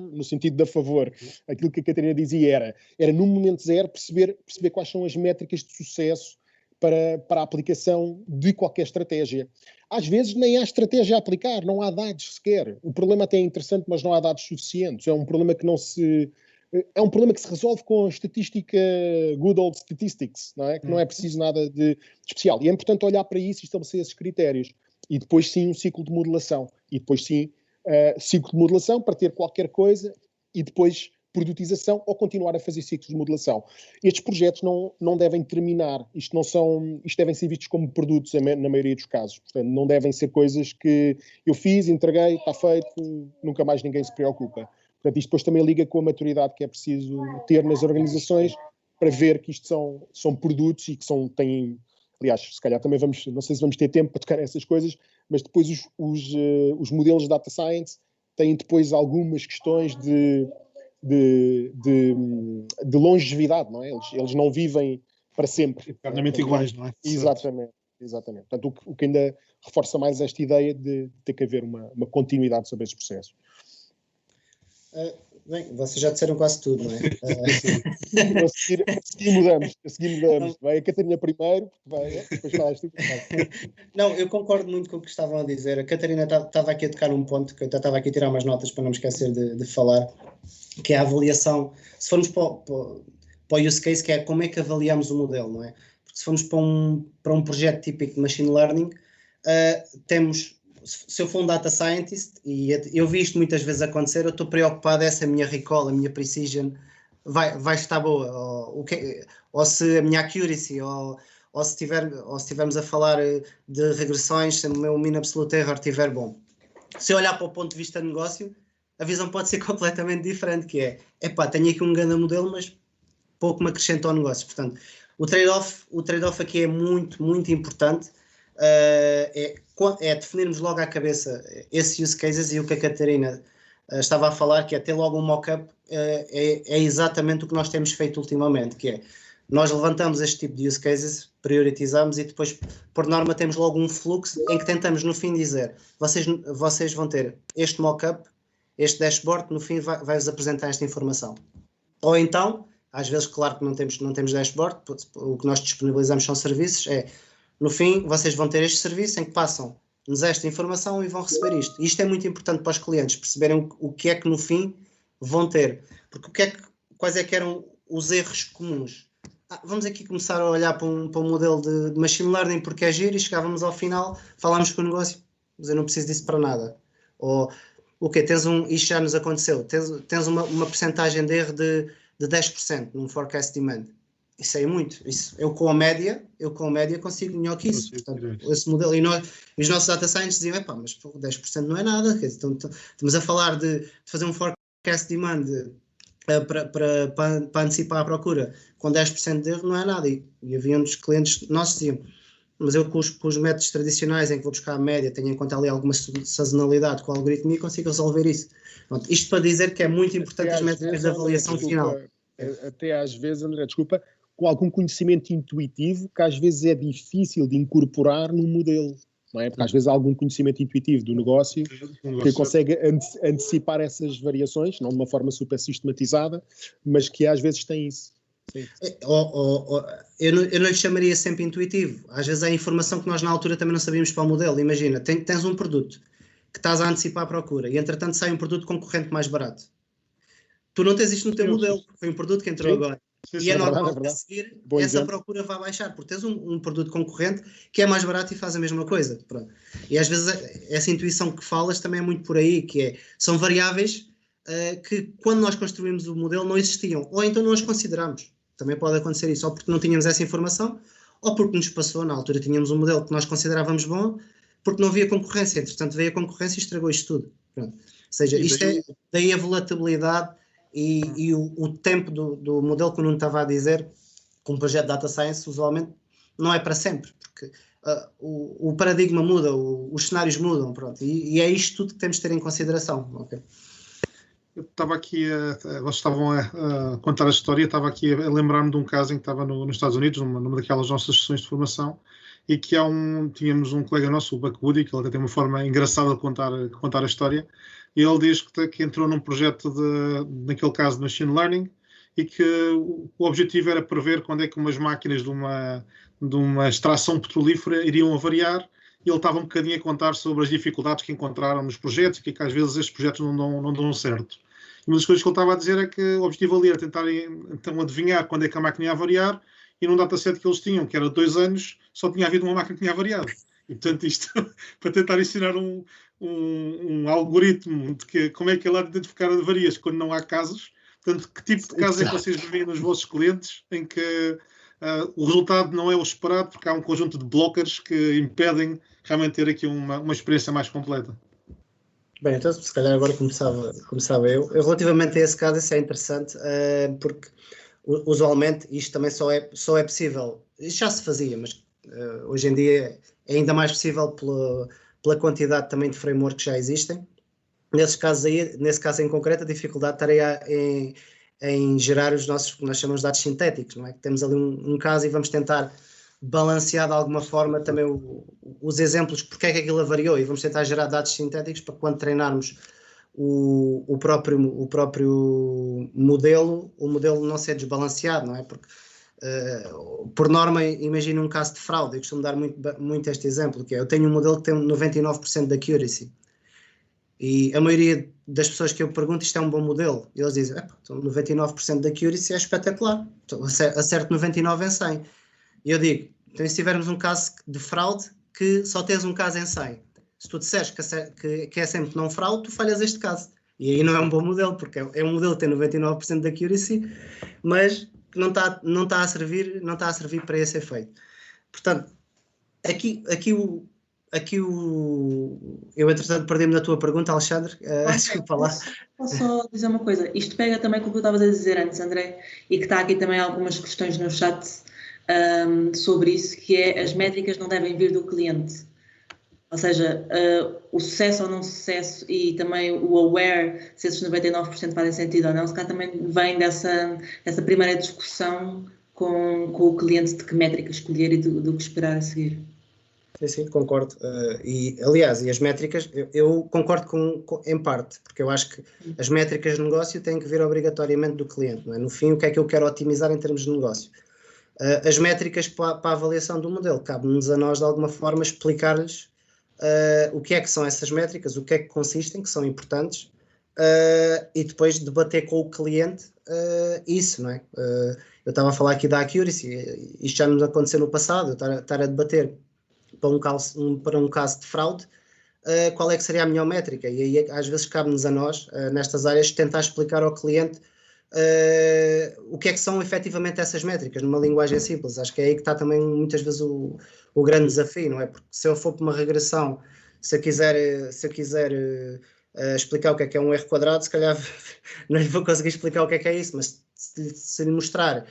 no sentido de a favor. Aquilo que a Catarina dizia era no momento zero perceber quais são as métricas de sucesso para a aplicação de qualquer estratégia. Às vezes nem há estratégia a aplicar, não há dados sequer. O problema até é interessante, mas não há dados suficientes. É um problema que se resolve com a estatística, good old statistics, não é? Que não é preciso nada de especial. E é importante olhar para isso e estabelecer esses critérios. E depois sim um ciclo de modelação. E depois sim ciclo de modelação para ter qualquer coisa e depois produtização ou continuar a fazer ciclos de modelação. Estes projetos não devem terminar. Isto devem ser vistos como produtos na maioria dos casos. Portanto, não devem ser coisas que eu fiz, entreguei, está feito, nunca mais ninguém se preocupa. Portanto, isto depois também liga com a maturidade que é preciso ter nas organizações para ver que isto são produtos e que têm... Aliás, se calhar também não sei se vamos ter tempo para tocar nessas coisas, mas depois os modelos de Data Science têm depois algumas questões de longevidade, não é? Eles não vivem para sempre. Eternamente iguais, não é? Exatamente. Portanto, o que ainda reforça mais esta ideia de ter que haver uma continuidade sobre esses processos. Bem, vocês já disseram quase tudo, não é? A seguir mudamos. Vai a Catarina primeiro, depois falas tu. Não, eu concordo muito com o que estavam a dizer. A Catarina estava aqui a tocar num ponto que eu estava aqui a tirar umas notas para não me esquecer de falar, que é a avaliação. Se formos para o use case, que é como é que avaliamos o modelo, não é? Porque se formos para um projeto típico de machine learning, se eu for um data scientist, e eu vi isto muitas vezes acontecer, eu estou preocupado se a minha recall, a minha precision vai estar boa, ou se a minha accuracy, ou se estivermos a falar de regressões, se o meu mean absolute error estiver bom. Se eu olhar para o ponto de vista de negócio, a visão pode ser completamente diferente, que é, tenho aqui um grande modelo, mas pouco me acrescenta ao negócio. Portanto, o trade-off aqui é muito, muito importante. É definirmos logo à cabeça esses use cases, e o que a Catarina estava a falar, que é ter logo um mock-up, é exatamente o que nós temos feito ultimamente, que é, nós levantamos este tipo de use cases, prioritizamos e depois, por norma, temos logo um fluxo em que tentamos no fim dizer, vocês vão ter este mock-up, este dashboard, no fim vai-vos apresentar esta informação. Ou então, às vezes, claro que não temos dashboard, o que nós disponibilizamos são serviços, no fim, vocês vão ter este serviço em que passam-nos esta informação e vão receber isto. E isto é muito importante para os clientes perceberem o que é que no fim vão ter. Porque quais é que eram os erros comuns? Vamos aqui começar a olhar para um modelo de machine learning porque é giro, e chegávamos ao final, falámos com o negócio, mas eu não preciso disso para nada. Ou o quê? Isto já nos aconteceu, tens uma percentagem de erro de 10% num forecast demand. Isso é muito. Eu com a média consigo melhor que isso. Portanto, esse modelo, e os nossos data scientists diziam, mas 10% não é nada. Então, estamos a falar de fazer um forecast demand para antecipar a procura com 10% de erro não é nada. E havia um dos clientes nossos que diziam, mas eu com os métodos tradicionais em que vou buscar a média, tenho em conta ali alguma sazonalidade com a algoritmia, consigo resolver isso. Pronto, isto para dizer que é muito importante as métricas de avaliação final. Até às vezes, André, desculpa, com algum conhecimento intuitivo que às vezes é difícil de incorporar num modelo, não é? Porque às vezes há algum conhecimento intuitivo do negócio que consegue antecipar essas variações, não de uma forma super sistematizada, mas que às vezes tem isso. Sim. Eu não lhe chamaria sempre intuitivo. Às vezes é informação que nós na altura também não sabíamos para o modelo. Imagina, tens um produto que estás a antecipar a procura e entretanto sai um produto concorrente mais barato. Tu não tens isto no teu modelo, foi um produto que entrou agora. E é normal que a seguir essa procura vai baixar, porque tens um produto concorrente que é mais barato e faz a mesma coisa. Pronto. E às vezes essa intuição que falas também é muito por aí, são variáveis que quando nós construímos o modelo não existiam, ou então não as consideramos. Também pode acontecer isso, ou porque não tínhamos essa informação, ou porque nos passou, na altura tínhamos um modelo que nós considerávamos bom, porque não havia concorrência, entretanto veio a concorrência e estragou isto tudo. Pronto. Ou seja, isto é daí a volatilidade e o tempo do modelo que o Nuno estava a dizer, com um projeto de Data Science, usualmente não é para sempre, porque o paradigma muda, os cenários mudam, pronto, e é isto tudo que temos de ter em consideração. Okay? Eu estava aqui, vocês estavam a contar a história, estava aqui a lembrar-me de um caso em que estava nos Estados Unidos, numa daquelas nossas sessões de formação, e que tínhamos um colega nosso, o Buck Woody, que ele até tem uma forma engraçada de contar a história, e ele diz que entrou num projeto naquele caso de Machine Learning, e que o objetivo era prever quando é que umas máquinas de uma extração petrolífera iriam avariar, e ele estava um bocadinho a contar sobre as dificuldades que encontraram nos projetos e que às vezes estes projetos não dão certo. E uma das coisas que ele estava a dizer é que o objetivo ali era tentar então adivinhar quando é que a máquina ia avariar, e num dataset que eles tinham, que era 2 anos, só tinha havido uma máquina que tinha avariado. E portanto isto, para tentar ensinar um algoritmo de como é que ele há de identificar avarias quando não há casos. Portanto, que tipo de casos é que vocês veem nos vossos clientes em que o resultado não é o esperado porque há um conjunto de blockers que impedem realmente ter aqui uma experiência mais completa? Bem, então se calhar agora começava eu. Relativamente a esse caso, isso é interessante, porque usualmente isto também só é possível, isto já se fazia, mas hoje em dia é ainda mais possível pela quantidade também de frameworks que já existem. Nesse caso em concreto, a dificuldade estaria em gerar os nossos, que nós chamamos de dados sintéticos, não é? Que temos ali um caso e vamos tentar balancear de alguma forma também os exemplos, porque é que aquilo variou, e vamos tentar gerar dados sintéticos para quando treinarmos o próprio modelo, o modelo não ser desbalanceado, não é? Porque, por norma, imagina um caso de fraude, eu costumo dar muito este exemplo, que é, eu tenho um modelo que tem 99% de accuracy, e a maioria das pessoas que eu pergunto, isto é um bom modelo, e eles dizem, então 99% de accuracy é espetacular, então, acerto 99 em 100. E eu digo, então se tivermos um caso de fraude, que só tens um caso em 100, se tu disseres que é sempre não fraude, tu falhas este caso. E aí não é um bom modelo, porque é um modelo que tem 99% de accuracy, mas que não está a servir para esse efeito. Portanto, eu entretanto perdi-me na tua pergunta, Alexandre, desculpa lá. Posso só dizer uma coisa? Isto pega também com o que eu estavas a dizer antes, André, e que está aqui também algumas questões no chat sobre isso, que é as métricas não devem vir do cliente. Ou seja, o sucesso ou não sucesso e também o aware, se esses 99% fazem sentido ou não, se calhar também vem dessa primeira discussão com o cliente de que métrica escolher e do que esperar a seguir. Sim, concordo. E as métricas, eu concordo em parte, porque eu acho que as métricas de negócio têm que vir obrigatoriamente do cliente, não é? No fim, o que é que eu quero otimizar em termos de negócio? As métricas para a avaliação do modelo, cabe-nos a nós, de alguma forma, explicar-lhes o que é que são essas métricas, o que é que consistem, que são importantes, e depois debater com o cliente isso, não é? Eu estava a falar aqui da accuracy, isto já nos aconteceu no passado, eu estar a debater para um caso de fraude, qual é que seria a melhor métrica. E aí às vezes cabe-nos a nós, nestas áreas, tentar explicar ao cliente o que é que são efetivamente essas métricas, numa linguagem simples. Acho que é aí que está também muitas vezes o grande desafio, não é? Porque se eu for para uma regressão, se eu quiser explicar o que é um R quadrado, se calhar não lhe vou conseguir explicar o que é isso, mas se lhe mostrar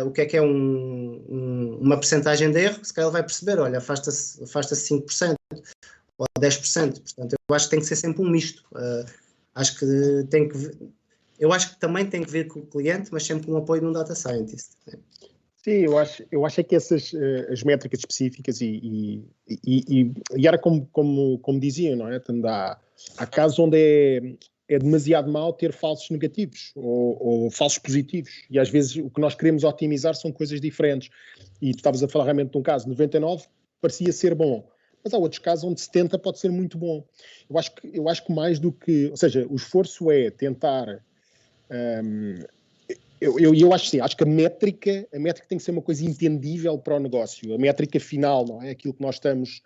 o que é uma percentagem de erro, se calhar ele vai perceber, olha, afasta-se 5% ou 10%, portanto eu acho que tem que ser sempre um misto. Acho que eu acho que também tem que vir com o cliente, mas sempre com o apoio de um data scientist. Sim, eu acho que essas as métricas específicas e era como diziam, não é? Há casos onde é demasiado mau ter falsos negativos ou falsos positivos, e às vezes o que nós queremos otimizar são coisas diferentes. E tu estavas a falar realmente de um caso, 99 parecia ser bom, mas há outros casos onde 70 pode ser muito bom. Eu acho que mais do que, ou seja, o esforço é tentar. Eu acho sim, acho que a métrica tem que ser uma coisa entendível para o negócio. A métrica final, não é? Aquilo que nós estamos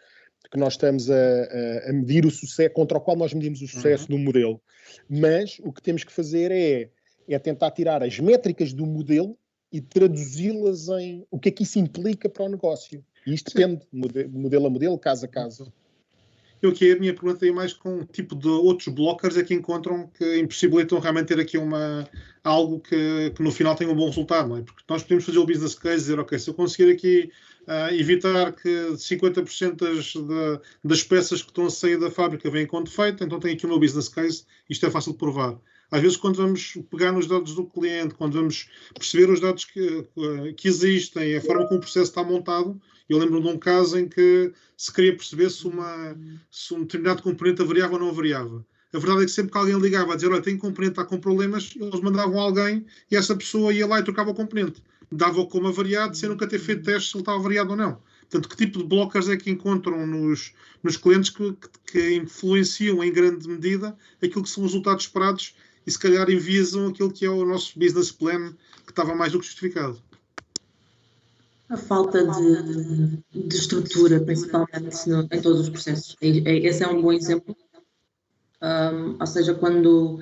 a medir o sucesso, contra o qual nós medimos o sucesso do modelo. Mas o que temos que fazer é tentar tirar as métricas do modelo e traduzi-las em o que é que isso implica para o negócio. E isto depende, modelo a modelo, caso a caso. Eu aqui a minha pergunta é mais com um tipo de outros blockers é que encontram que impossibilitam realmente ter aqui algo que no final tenha um bom resultado, não é? Porque nós podemos fazer o business case e dizer, ok, se eu conseguir aqui evitar que 50% das peças que estão a sair da fábrica vêm com defeito, então tenho aqui o meu business case, isto é fácil de provar. Às vezes, quando vamos pegar nos dados do cliente, quando vamos perceber os dados que existem, a forma como o processo está montado, eu lembro de um caso em que se queria perceber se um determinado componente avariava ou não avariava. A verdade é que sempre que alguém ligava a dizer, olha, tem um componente que está com problemas, eles mandavam alguém e essa pessoa ia lá e trocava o componente. Dava-o como avariado, sem nunca ter feito testes se ele estava avariado ou não. Portanto, que tipo de blockers é que encontram nos clientes que influenciam em grande medida aquilo que são os resultados esperados e se calhar enviesam aquilo que é o nosso business plan, que estava mais do que justificado? A falta de estrutura, principalmente em todos os processos. Esse é um bom exemplo. Ou seja, quando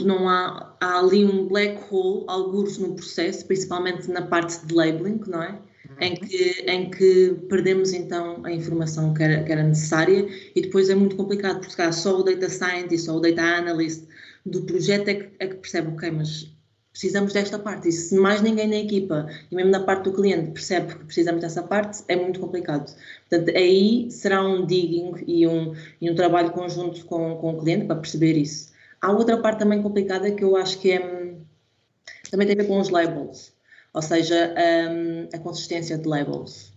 não há ali um black hole, algures no processo, principalmente na parte de labeling, não é? Em que perdemos então a informação que era necessária e depois é muito complicado, porque só o data scientist ou o data analyst do projeto é que percebe, ok, mas precisamos desta parte, e se mais ninguém na equipa e mesmo na parte do cliente percebe que precisamos dessa parte, é muito complicado. Portanto, aí será um digging e um trabalho conjunto com o cliente para perceber isso. Há outra parte também complicada que eu acho que também tem a ver com os labels, ou seja, a consistência de labels.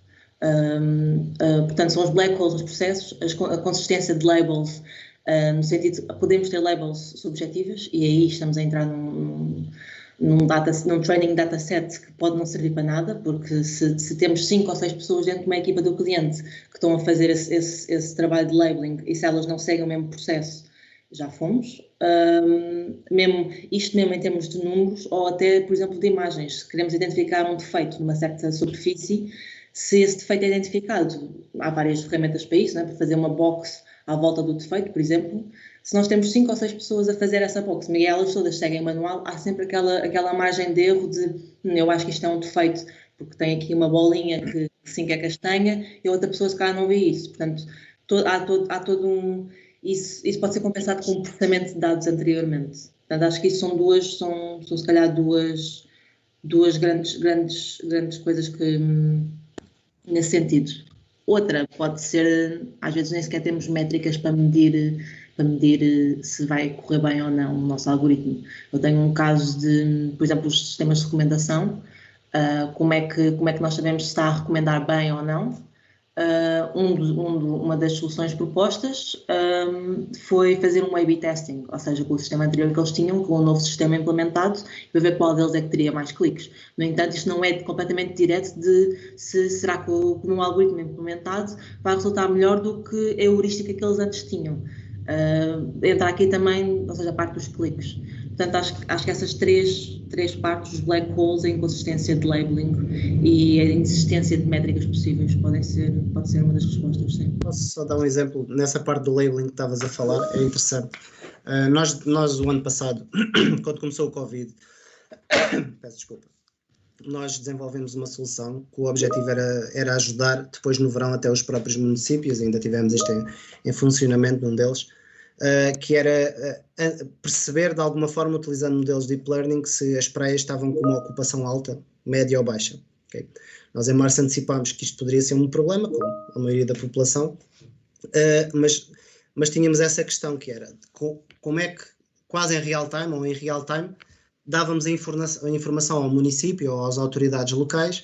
Portanto, são os black holes nos processos, a consistência de labels, no sentido de podemos ter labels subjetivas e aí estamos a entrar num training dataset que pode não servir para nada, porque se temos 5 ou 6 pessoas dentro de uma equipa do cliente que estão a fazer esse trabalho de labeling e se elas não seguem o mesmo processo, já fomos. Isto mesmo em termos de números ou até, por exemplo, de imagens. Se queremos identificar um defeito numa certa superfície, se esse defeito é identificado, há várias ferramentas para isso, não é? Para fazer uma box à volta do defeito, por exemplo. Se nós temos 5 ou 6 pessoas a fazer essa box, e elas todas seguem o manual, há sempre aquela margem de erro de eu acho que isto é um defeito, porque tem aqui uma bolinha que 5 é castanha e a outra pessoa se calhar não vê isso. Portanto, há todo um... Isso pode ser compensado com o processamento de dados anteriormente. Portanto, acho que isso são se calhar duas grandes coisas que nesse sentido. Outra pode ser, às vezes nem sequer temos métricas para medir se vai correr bem ou não o nosso algoritmo. Eu tenho um caso de, por exemplo, os sistemas de recomendação, como é que nós sabemos se está a recomendar bem ou não. Uma das soluções propostas foi fazer um A/B testing, ou seja, com o sistema anterior que eles tinham, com o novo sistema implementado, para ver qual deles é que teria mais cliques. No entanto, isto não é completamente direto de será que o algoritmo implementado vai resultar melhor do que a heurística que eles antes tinham. Entra aqui também, ou seja, a parte dos cliques. Portanto, acho que essas três partes, os black holes, a inconsistência de labeling e a insistência de métricas possíveis pode ser uma das respostas, sim. Posso só dar um exemplo? Nessa parte do labeling que estavas a falar, é interessante. Nós, o ano passado, quando começou o Covid, peço desculpa, nós desenvolvemos uma solução que o objetivo era ajudar depois no verão até os próprios municípios, ainda tivemos isto em funcionamento num deles, que era perceber de alguma forma, utilizando modelos de deep learning, se as praias estavam com uma ocupação alta, média ou baixa. Okay? Nós em março antecipámos que isto poderia ser um problema com a maioria da população, mas tínhamos essa questão que era como é que quase em real time ou em real time dávamos a informação ao município ou às autoridades locais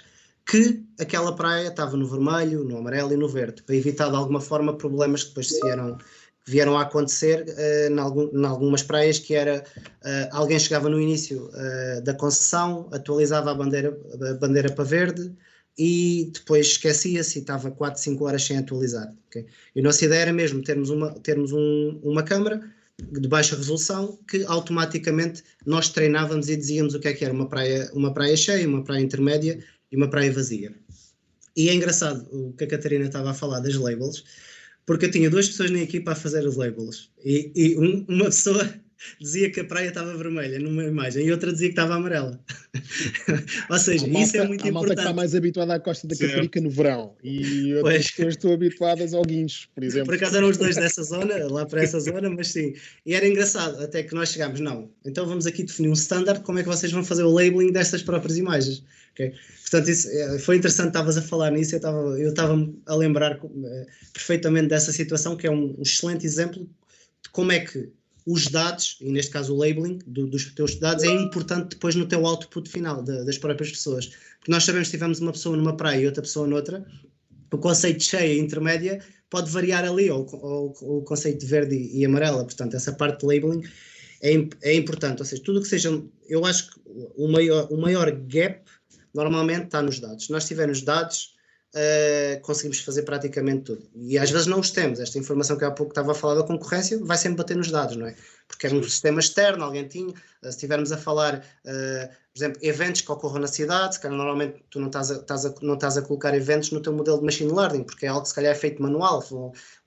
que aquela praia estava no vermelho, no amarelo e no verde, para evitar de alguma forma problemas que depois vieram a acontecer em algumas praias, que era alguém chegava no início da concessão, atualizava a bandeira para verde e depois esquecia-se e estava 4, 5 horas sem atualizar. Okay? E a nossa ideia era mesmo termos uma câmara de baixa resolução que automaticamente nós treinávamos e dizíamos o que é que era uma praia cheia, uma praia intermédia e uma praia vazia. E é engraçado o que a Catarina estava a falar das labels, porque eu tinha 2 pessoas na equipa a fazer os labels e uma pessoa dizia que a praia estava vermelha numa imagem e outra dizia que estava amarela. Ou seja, isso é muito importante. A malta que está mais habituada à Costa da Caparica no verão e outras pessoas estão habituadas ao Guincho, por exemplo. Por acaso eram os 2 dessa zona, lá para essa zona, mas sim. E era engraçado, até que nós chegámos, não, então vamos aqui definir um standard, como é que vocês vão fazer o labeling destas próprias imagens. Okay? Portanto, isso foi interessante, estavas a falar nisso, eu estava a lembrar perfeitamente dessa situação, que é um excelente exemplo de como é que os dados, e neste caso o labeling dos teus dados, é importante depois no teu output final das próprias pessoas. Porque nós sabemos que tivemos uma pessoa numa praia e outra pessoa noutra, o conceito de cheia e intermédia pode variar ali, ou o conceito de verde e amarela. Portanto, essa parte de labeling é importante. Ou seja, tudo o que seja... Eu acho que o maior gap normalmente está nos dados. Se nós tivermos dados, conseguimos fazer praticamente tudo. E às vezes não os temos. Esta informação que há pouco estava a falar da concorrência vai sempre bater nos dados, não é? Porque é um sistema externo, alguém tinha. Se estivermos a falar, por exemplo, eventos que ocorram na cidade, se calhar normalmente tu não estás a colocar eventos no teu modelo de machine learning, porque é algo que se calhar é feito manual,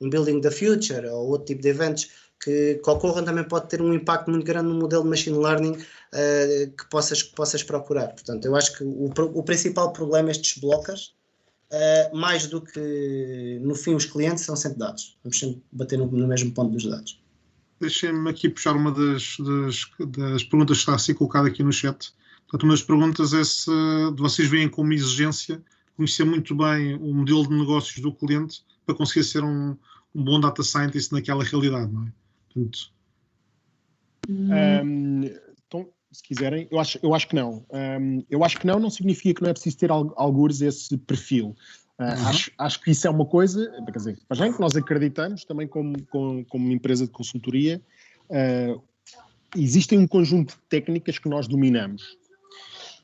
um building the future ou outro tipo de eventos que ocorram, também pode ter um impacto muito grande no modelo de machine learning que possas procurar. Portanto, eu acho que o principal problema é estes blockers, mais do que no fim os clientes são sempre dados. Vamos sempre bater no mesmo ponto dos dados. Deixem-me aqui puxar uma das perguntas que está a ser colocada aqui no chat. Portanto, uma das perguntas é se vocês veem como exigência conhecer muito bem o modelo de negócios do cliente para conseguir ser um bom data scientist naquela realidade, não é? Portanto... Então, se quiserem, eu acho que não. Eu acho que não significa que não é preciso ter algures esse perfil. Acho que isso é uma coisa, quer dizer, para já que nós acreditamos, também como empresa de consultoria, existem um conjunto de técnicas que nós dominamos.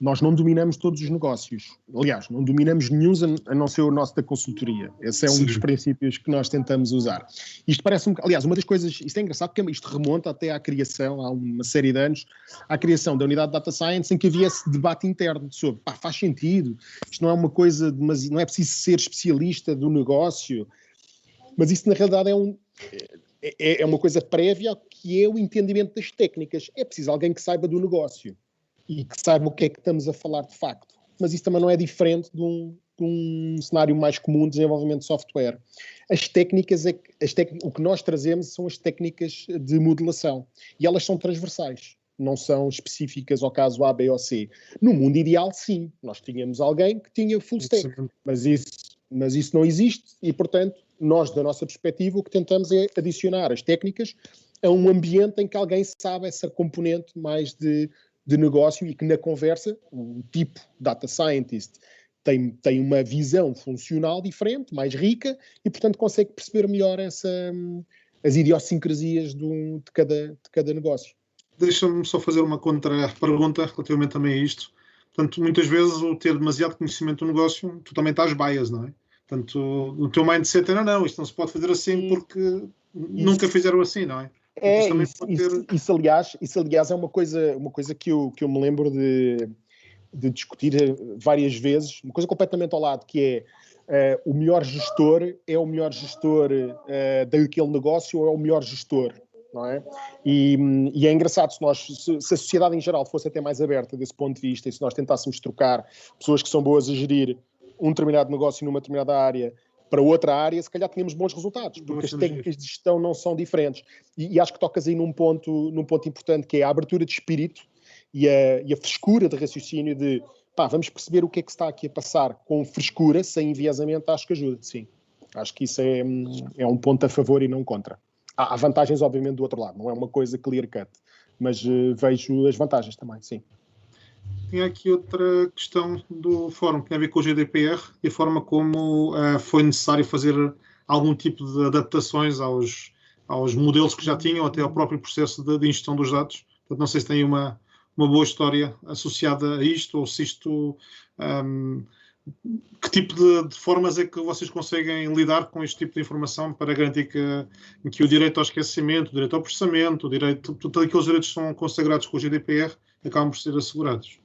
Nós não dominamos todos os negócios. Aliás, não dominamos nenhum a não ser o nosso da consultoria. Esse é um dos princípios que nós tentamos usar. Isto parece aliás, uma das coisas, isto é engraçado porque isto remonta até à criação, há uma série de anos, à criação da unidade de Data Science, em que havia esse debate interno sobre, faz sentido, isto não é uma coisa, não é preciso ser especialista do negócio, mas isso na realidade é uma coisa prévia, que é o entendimento das técnicas. É preciso alguém que saiba do negócio e que saiba o que é que estamos a falar de facto. Mas isso também não é diferente de um cenário mais comum de desenvolvimento de software. As técnicas, o que nós trazemos são as técnicas de modelação. E elas são transversais, não são específicas ao caso A, B ou C. No mundo ideal, sim. Nós tínhamos alguém que tinha full stack. Mas isso não existe e, portanto, nós, da nossa perspectiva, o que tentamos é adicionar as técnicas a um ambiente em que alguém sabe essa componente mais de negócio e que na conversa o tipo data scientist tem uma visão funcional diferente, mais rica e, portanto, consegue perceber melhor as idiosincrasias de cada negócio. Deixa-me só fazer uma contra-pergunta relativamente também a isto. Portanto, muitas vezes o ter demasiado conhecimento do negócio, tu também estás bias, não é? Portanto, o teu mindset era não, isto não se pode fazer assim porque nunca fizeram assim, não é? É, também pode ter... isso, aliás, é uma coisa que eu me lembro de discutir várias vezes, uma coisa completamente ao lado, que é o melhor gestor é o melhor gestor daquele negócio ou é o melhor gestor, não é? E é engraçado se a sociedade em geral fosse até mais aberta desse ponto de vista, e se nós tentássemos trocar pessoas que são boas a gerir um determinado negócio numa determinada área para outra área, se calhar tínhamos bons resultados, porque as técnicas de gestão não são diferentes. E acho que tocas aí num ponto importante, que é a abertura de espírito e a frescura de raciocínio de, vamos perceber o que é que se está aqui a passar com frescura, sem enviesamento, acho que ajuda, sim. Acho que isso é um ponto a favor e não contra. Há vantagens, obviamente, do outro lado, não é uma coisa clear cut, mas vejo as vantagens também, sim. Tinha aqui outra questão do fórum, que tem a ver com o GDPR e a forma como foi necessário fazer algum tipo de adaptações aos modelos que já tinham, até ao próprio processo de ingestão dos dados. Portanto, não sei se tem uma boa história associada a isto, ou se isto... que tipo de formas é que vocês conseguem lidar com este tipo de informação para garantir que o direito ao esquecimento, o direito ao processamento, todos aqueles direitos que são consagrados com o GDPR acabam por ser assegurados?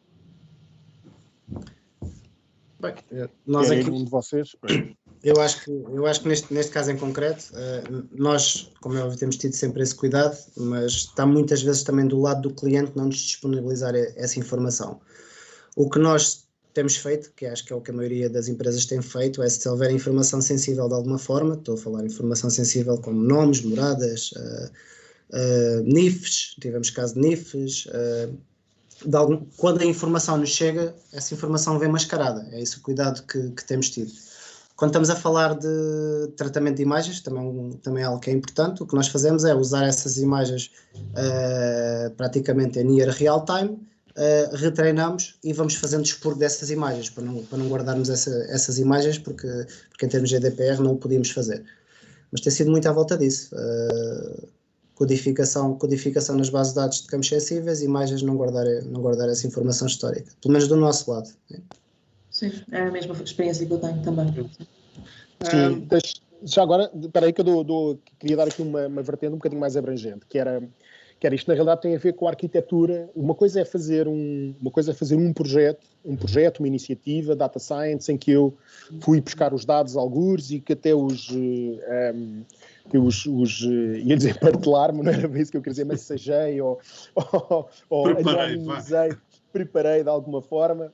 Bem, nós aqui, um de vocês. eu acho que neste caso em concreto, nós, como é óbvio, temos tido sempre esse cuidado, mas está muitas vezes também do lado do cliente não nos disponibilizar essa informação. O que nós temos feito, que acho que é o que a maioria das empresas tem feito, é se houver informação sensível de alguma forma, estou a falar de informação sensível como nomes, moradas, NIFs, tivemos caso de NIFs, quando a informação nos chega, essa informação vem mascarada. É esse o cuidado que temos tido. Quando estamos a falar de tratamento de imagens, também é algo que é importante. O que nós fazemos é usar essas imagens praticamente em near real time, retreinamos e vamos fazendo expurgo dessas imagens, para não guardarmos essas imagens, porque em termos de GDPR não o podíamos fazer. Mas tem sido muito à volta disso. Codificação nas bases de dados de campos sensíveis, imagens não guardar essa informação histórica, pelo menos do nosso lado. Sim, é a mesma experiência que eu tenho também. Sim, já agora, espera aí que eu queria dar aqui uma vertente um bocadinho mais abrangente, que era isto na realidade tem a ver com a arquitetura. Uma coisa é fazer um projeto, uma iniciativa, data science, em que eu fui buscar os dados algures e que até ia dizer partelar, mas não era isso que eu queria dizer, mensagei ou anonimizei, preparei de alguma forma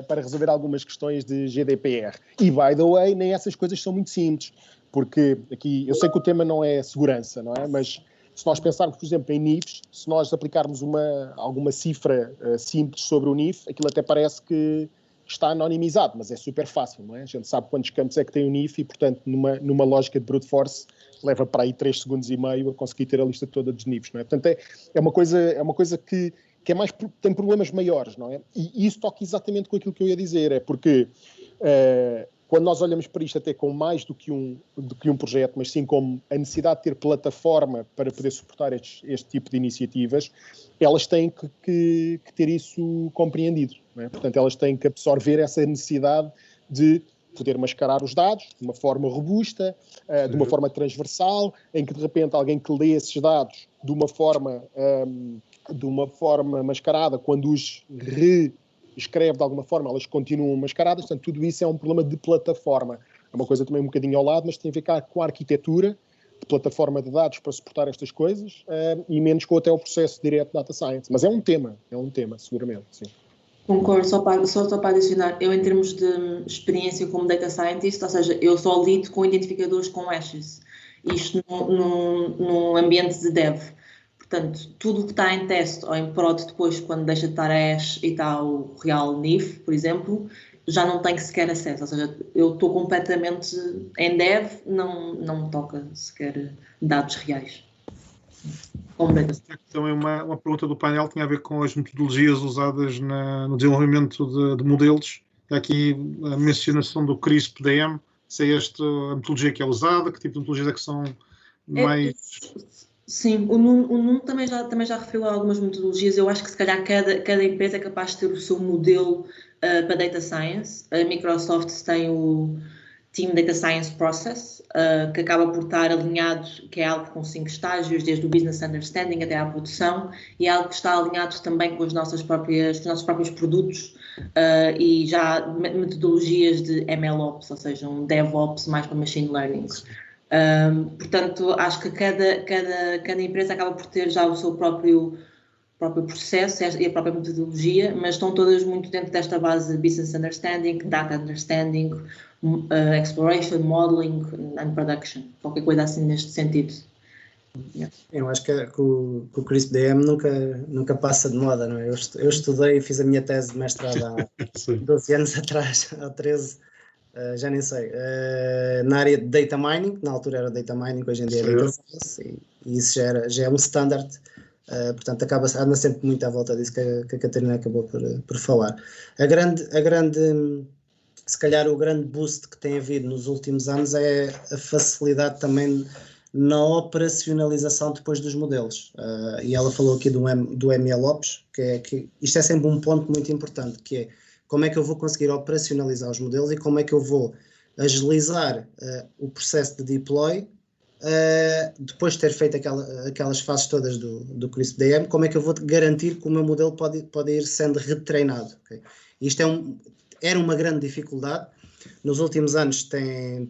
para resolver algumas questões de GDPR. E, by the way, nem essas coisas são muito simples, porque aqui, eu sei que o tema não é segurança, não é? Mas se nós pensarmos, por exemplo, em NIFs, se nós aplicarmos alguma cifra simples sobre o NIF, aquilo até parece que está anonimizado, mas é super fácil, não é? A gente sabe quantos campos é que tem o NIF e, portanto, numa lógica de brute force, leva para aí 3 segundos e meio a conseguir ter a lista toda dos NIFs, não é? Portanto, é uma coisa que é mais, tem problemas maiores, não é? E isso toca exatamente com aquilo que eu ia dizer, é porque quando nós olhamos para isto até com mais do que um projeto, mas sim como a necessidade de ter plataforma para poder suportar este tipo de iniciativas, elas têm que ter isso compreendido, não é? Portanto, elas têm que absorver essa necessidade de poder mascarar os dados de uma forma robusta, de uma forma transversal, em que de repente alguém que lê esses dados de uma forma mascarada, quando os reescreve de alguma forma, elas continuam mascaradas. Portanto, tudo isso é um problema de plataforma. É uma coisa também um bocadinho ao lado, mas tem a ver com a arquitetura de plataforma de dados para suportar estas coisas e menos com até o processo direto de data science. Mas é um tema, seguramente, sim. Concordo, só para adicionar, eu em termos de experiência como data scientist, ou seja, eu só lido com identificadores com hashes, isto num ambiente de dev. Portanto, tudo o que está em teste ou em prod depois, quando deixa de estar a hash e está o real NIF, por exemplo, já não tenho sequer acesso, ou seja, eu estou completamente em dev, não me toca sequer dados reais. Também uma pergunta do painel tinha a ver com as metodologias usadas no desenvolvimento de modelos. Há aqui a mencionação do CRISP-DM, se é esta a metodologia que é usada, que tipo de metodologias é que são mais... Sim, o Nuno também já referiu a algumas metodologias. Eu acho que se calhar cada empresa é capaz de ter o seu modelo para Data Science. A Microsoft tem Team Data Science Process, que acaba por estar alinhado, que é algo com 5 estágios, desde o Business Understanding até à produção, e é algo que está alinhado também com os nossos próprios produtos e já metodologias de MLOps, ou seja, um DevOps mais para Machine Learning. Portanto, acho que cada empresa acaba por ter já o seu próprio processo e a própria metodologia, mas estão todas muito dentro desta base de Business Understanding, Data Understanding, Exploration, Modeling and Production, qualquer coisa assim neste sentido. Eu acho que o CRISP-DM nunca passa de moda, não é? Eu estudei e fiz a minha tese de mestrado há 12 anos atrás, há 13, já nem sei, na área de Data Mining, na altura era Data Mining, hoje em dia é Data Science, e isso já é um standard. Portanto, anda sempre muito à volta disso que a Catarina acabou por falar. Se calhar o grande boost que tem havido nos últimos anos é a facilidade também na operacionalização depois dos modelos. E ela falou aqui do MLOps, que isto é sempre um ponto muito importante, que é como é que eu vou conseguir operacionalizar os modelos e como é que eu vou agilizar o processo de deploy. Depois de ter feito aquelas fases todas do CRISP-DM, como é que eu vou garantir que o meu modelo pode ir sendo retreinado? Okay? Isto era uma grande dificuldade. Nos últimos anos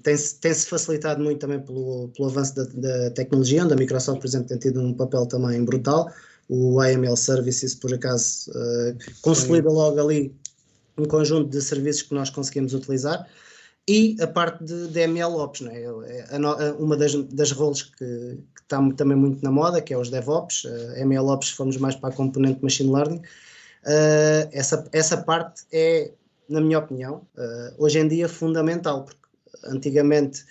tem-se facilitado muito também pelo avanço da tecnologia, onde a Microsoft, por exemplo, tem tido um papel também brutal. O IML Services, por acaso, consolida logo ali um conjunto de serviços que nós conseguimos utilizar. E a parte de MLOps, não é? Uma das roles que está também muito na moda, que é os DevOps. MLOps, fomos mais para a componente Machine Learning. Essa parte é, na minha opinião, hoje em dia fundamental, porque antigamente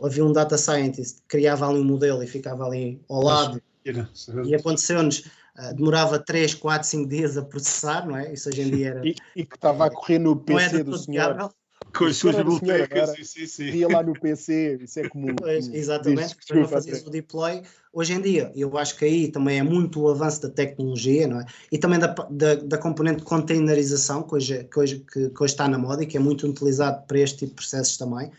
havia um data scientist que criava ali um modelo e ficava ali ao lado, e aconteceu-nos, demorava 3, 4, 5 dias a processar, não é? Isso hoje em dia era... E que estava a correr no PC do senhor. Com as suas bibliotecas, sim. Ia lá no PC, isso é comum. Exatamente, para fazer o deploy. Hoje em dia, eu acho que aí também é muito o avanço da tecnologia, não é? E também da componente de containerização, que hoje está na moda e que é muito utilizado para este tipo de processos também.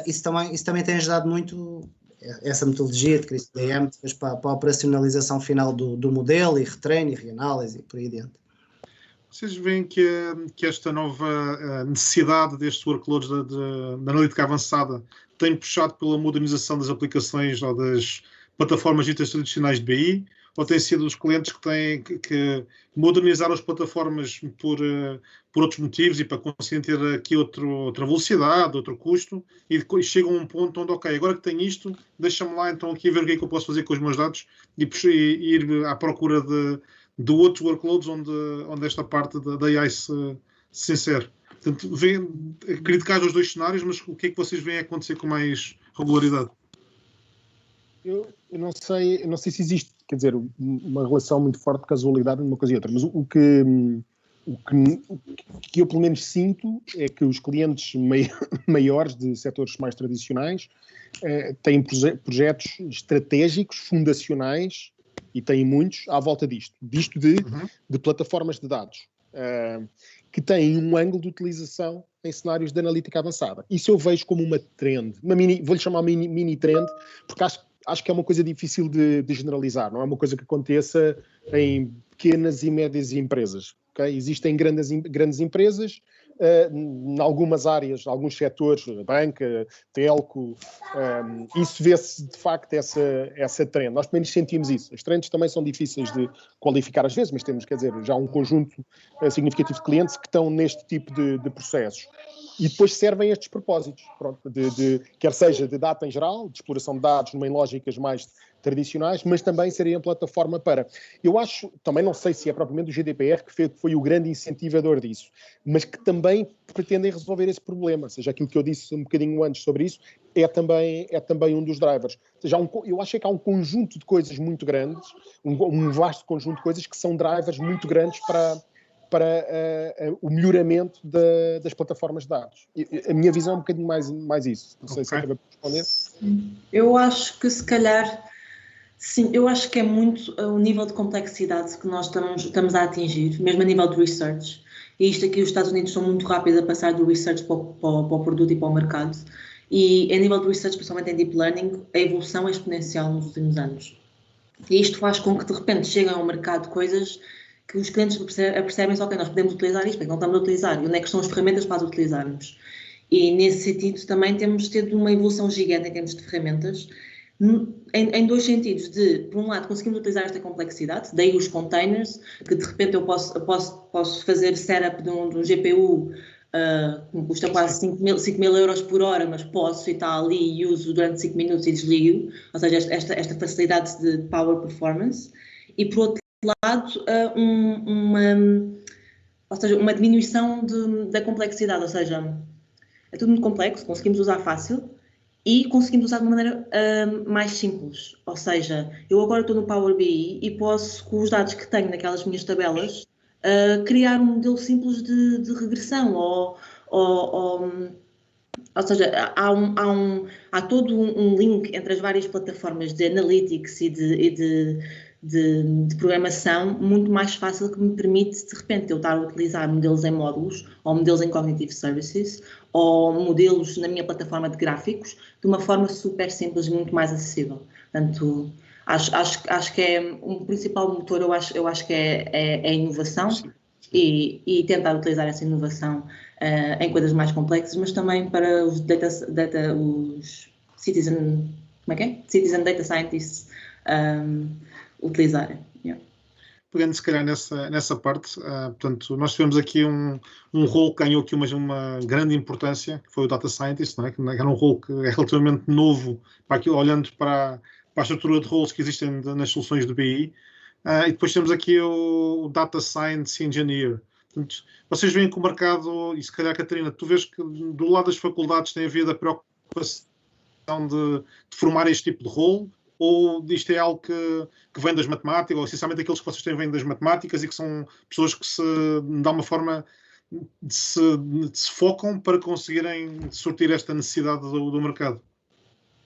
Isso também tem ajudado muito, essa metodologia de CRISP-DM, depois para a operacionalização final do modelo e retreino e reanálise e por aí adiante. Vocês veem que esta nova necessidade destes workloads da analítica avançada tem puxado pela modernização das aplicações ou das plataformas ditas tradicionais de BI, ou tem sido os clientes que têm que modernizar as plataformas por outros motivos e para conseguir ter aqui outra velocidade, outro custo, e chegam a um ponto onde, ok, agora que tenho isto, deixa-me lá então aqui ver o que é que eu posso fazer com os meus dados e ir à procura de outros workloads onde esta parte da AI se insere. Portanto, acredito que haja os dois cenários, mas o que é que vocês veem acontecer com mais regularidade? Eu não sei se existe, quer dizer, uma relação muito forte de casualidade numa coisa e outra, mas o que eu pelo menos sinto é que os clientes maiores de setores mais tradicionais têm projetos estratégicos, fundacionais, e têm muitos à volta disto de plataformas de dados, que têm um ângulo de utilização em cenários de analítica avançada. Isso eu vejo como uma trend, vou-lhe chamar mini trend, porque acho que é uma coisa difícil de generalizar, não é uma coisa que aconteça em pequenas e médias empresas. Okay? Existem grandes empresas, em algumas áreas, alguns setores, banca, telco, isso vê-se de facto essa trend. Nós pelo menos sentimos isso. As trends também são difíceis de qualificar às vezes, mas temos, quer dizer, já um conjunto significativo de clientes que estão neste tipo de processos. E depois servem estes propósitos, pronto, quer seja de data em geral, de exploração de dados em lógicas mais tradicionais, mas também seriam plataforma para... Eu acho, também não sei se é propriamente o GDPR que foi o grande incentivador disso, mas que também pretendem resolver esse problema. Ou seja, aquilo que eu disse um bocadinho antes sobre isso é também um dos drivers. Ou seja, eu acho que há um conjunto de coisas muito grandes, um vasto conjunto de coisas que são drivers muito grandes para o melhoramento das plataformas de dados. A minha visão é um bocadinho mais isso. Não sei se acaba de responder. Eu acho que se calhar, sim, eu acho que é muito o nível de complexidade que nós estamos a atingir, mesmo a nível de research. E isto aqui, os Estados Unidos são muito rápidos a passar do research para o produto e para o mercado. E a nível de research, principalmente em Deep Learning, a evolução é exponencial nos últimos anos. E isto faz com que, de repente, cheguem ao mercado coisas que os clientes percebem-se, ok, nós podemos utilizar isto, porque não estamos a utilizar, e onde é que são as ferramentas para as utilizarmos. E, nesse sentido, também temos tido uma evolução gigante em termos de ferramentas, em dois sentidos, por um lado, conseguimos utilizar esta complexidade, daí os containers, que de repente eu posso fazer setup de um GPU, que me custa quase 5 mil euros por hora, mas posso, e está ali e uso durante 5 minutos e desligo, ou seja, esta facilidade de power performance. E por outro lado, uma diminuição da complexidade, ou seja, é tudo muito complexo, conseguimos usar fácil e conseguimos usar de uma maneira mais simples. Ou seja, eu agora estou no Power BI e posso, com os dados que tenho naquelas minhas tabelas, criar um modelo simples de regressão ou seja, há todo um link entre as várias plataformas de analytics e de programação muito mais fácil, que me permite, de repente, eu estar a utilizar modelos em módulos ou modelos em cognitive services ou modelos na minha plataforma de gráficos de uma forma super simples e muito mais acessível. Portanto, acho que é um principal motor, eu acho que é a inovação e tentar utilizar essa inovação em coisas mais complexas, mas também para os os citizen data scientists utilizarem. Yeah. Pegando se calhar nessa parte, portanto, nós tivemos aqui um rol que ganhou aqui uma grande importância, que foi o Data Scientist, não é? Que era um rol que é relativamente novo, olhando para a estrutura de roles que existem nas soluções de BI, e depois temos aqui o Data Science Engineer. Portanto, vocês veem que o mercado, e se calhar, Catarina, tu vês que do lado das faculdades tem havido a preocupação de formar este tipo de role, ou isto é algo que vem das matemáticas, ou essencialmente aqueles que vocês têm vêm das matemáticas e que são pessoas que de alguma forma se focam para conseguirem sortir esta necessidade do mercado?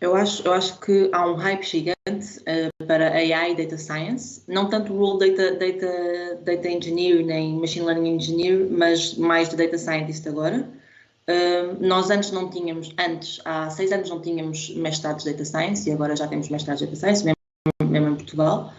Eu acho que há um hype gigante para AI e Data Science, não tanto o role Data Engineer nem Machine Learning Engineer, mas mais de Data Scientist agora. Nós há 6 anos não tínhamos mestrados de Data Science e agora já temos mestrados de Data Science, mesmo em Portugal.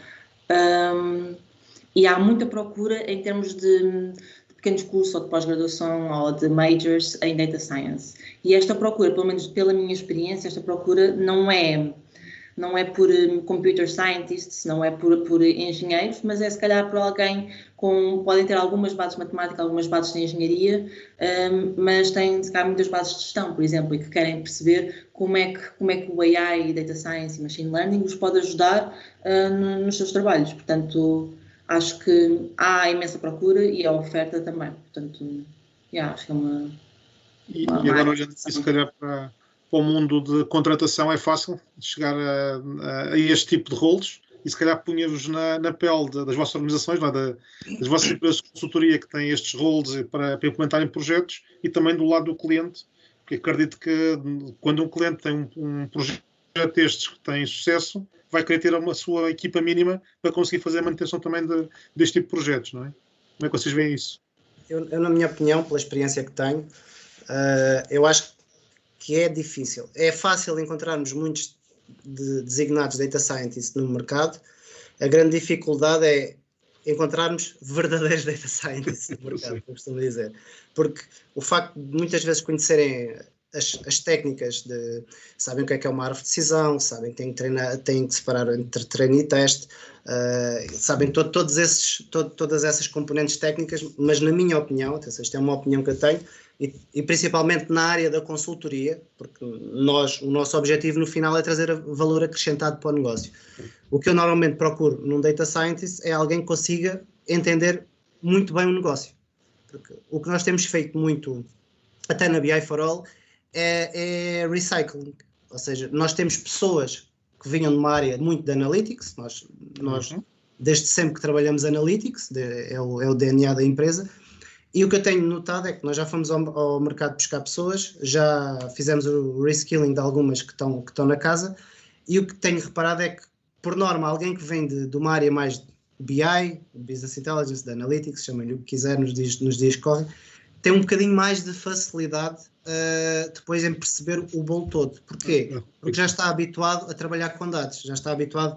E há muita procura em termos de pequenos cursos ou de pós-graduação ou de majors em Data Science. E esta procura, pelo menos pela minha experiência, esta procura não é por computer scientists, não é por engenheiros, mas é se calhar por alguém podem ter algumas bases de matemática, algumas bases de engenharia, mas têm se calhar muitas bases de gestão, por exemplo, e que querem perceber como é que o AI, Data Science e Machine Learning os pode ajudar nos seus trabalhos. Portanto, acho que há imensa procura e a oferta também. Portanto, acho que é uma E agora, olhando se calhar para o mundo de contratação, é fácil chegar a este tipo de roles, e se calhar punha-vos na pele das vossas organizações, das vossas empresas de consultoria que têm estes roles para implementarem projetos, e também do lado do cliente, porque acredito que quando um cliente tem um projeto destes que tem sucesso, vai querer ter uma sua equipa mínima para conseguir fazer a manutenção também deste tipo de projetos, não é? Como é que vocês veem isso? Eu, na minha opinião, pela experiência que tenho, eu acho que é difícil. É fácil encontrarmos muitos designados Data Scientists no mercado. A grande dificuldade é encontrarmos verdadeiros Data Scientists no mercado, como costumo dizer. Porque o facto de muitas vezes conhecerem as técnicas sabem o que é uma árvore de decisão, sabem que têm que separar entre treino e teste, sabem todas essas componentes técnicas, mas na minha opinião, esta é uma opinião que eu tenho, e principalmente na área da consultoria, porque o nosso objetivo no final é trazer valor acrescentado para o negócio. O que eu normalmente procuro num Data Scientist é alguém que consiga entender muito bem o negócio. Porque o que nós temos feito muito, até na BI for All, é recycling, ou seja, nós temos pessoas que vinham de uma área muito de analytics, nós desde sempre que trabalhamos analytics, é o DNA da empresa, e o que eu tenho notado é que nós já fomos ao mercado buscar pessoas, já fizemos o reskilling de algumas que estão na casa, e o que tenho reparado é que, por norma, alguém que vem de uma área mais BI, Business Intelligence, de Analytics, chamem-lhe o que quiser nos dias que correm, tem um bocadinho mais de facilidade depois em perceber o bolo todo. Porquê? Porque já está habituado a trabalhar com dados, já está habituado,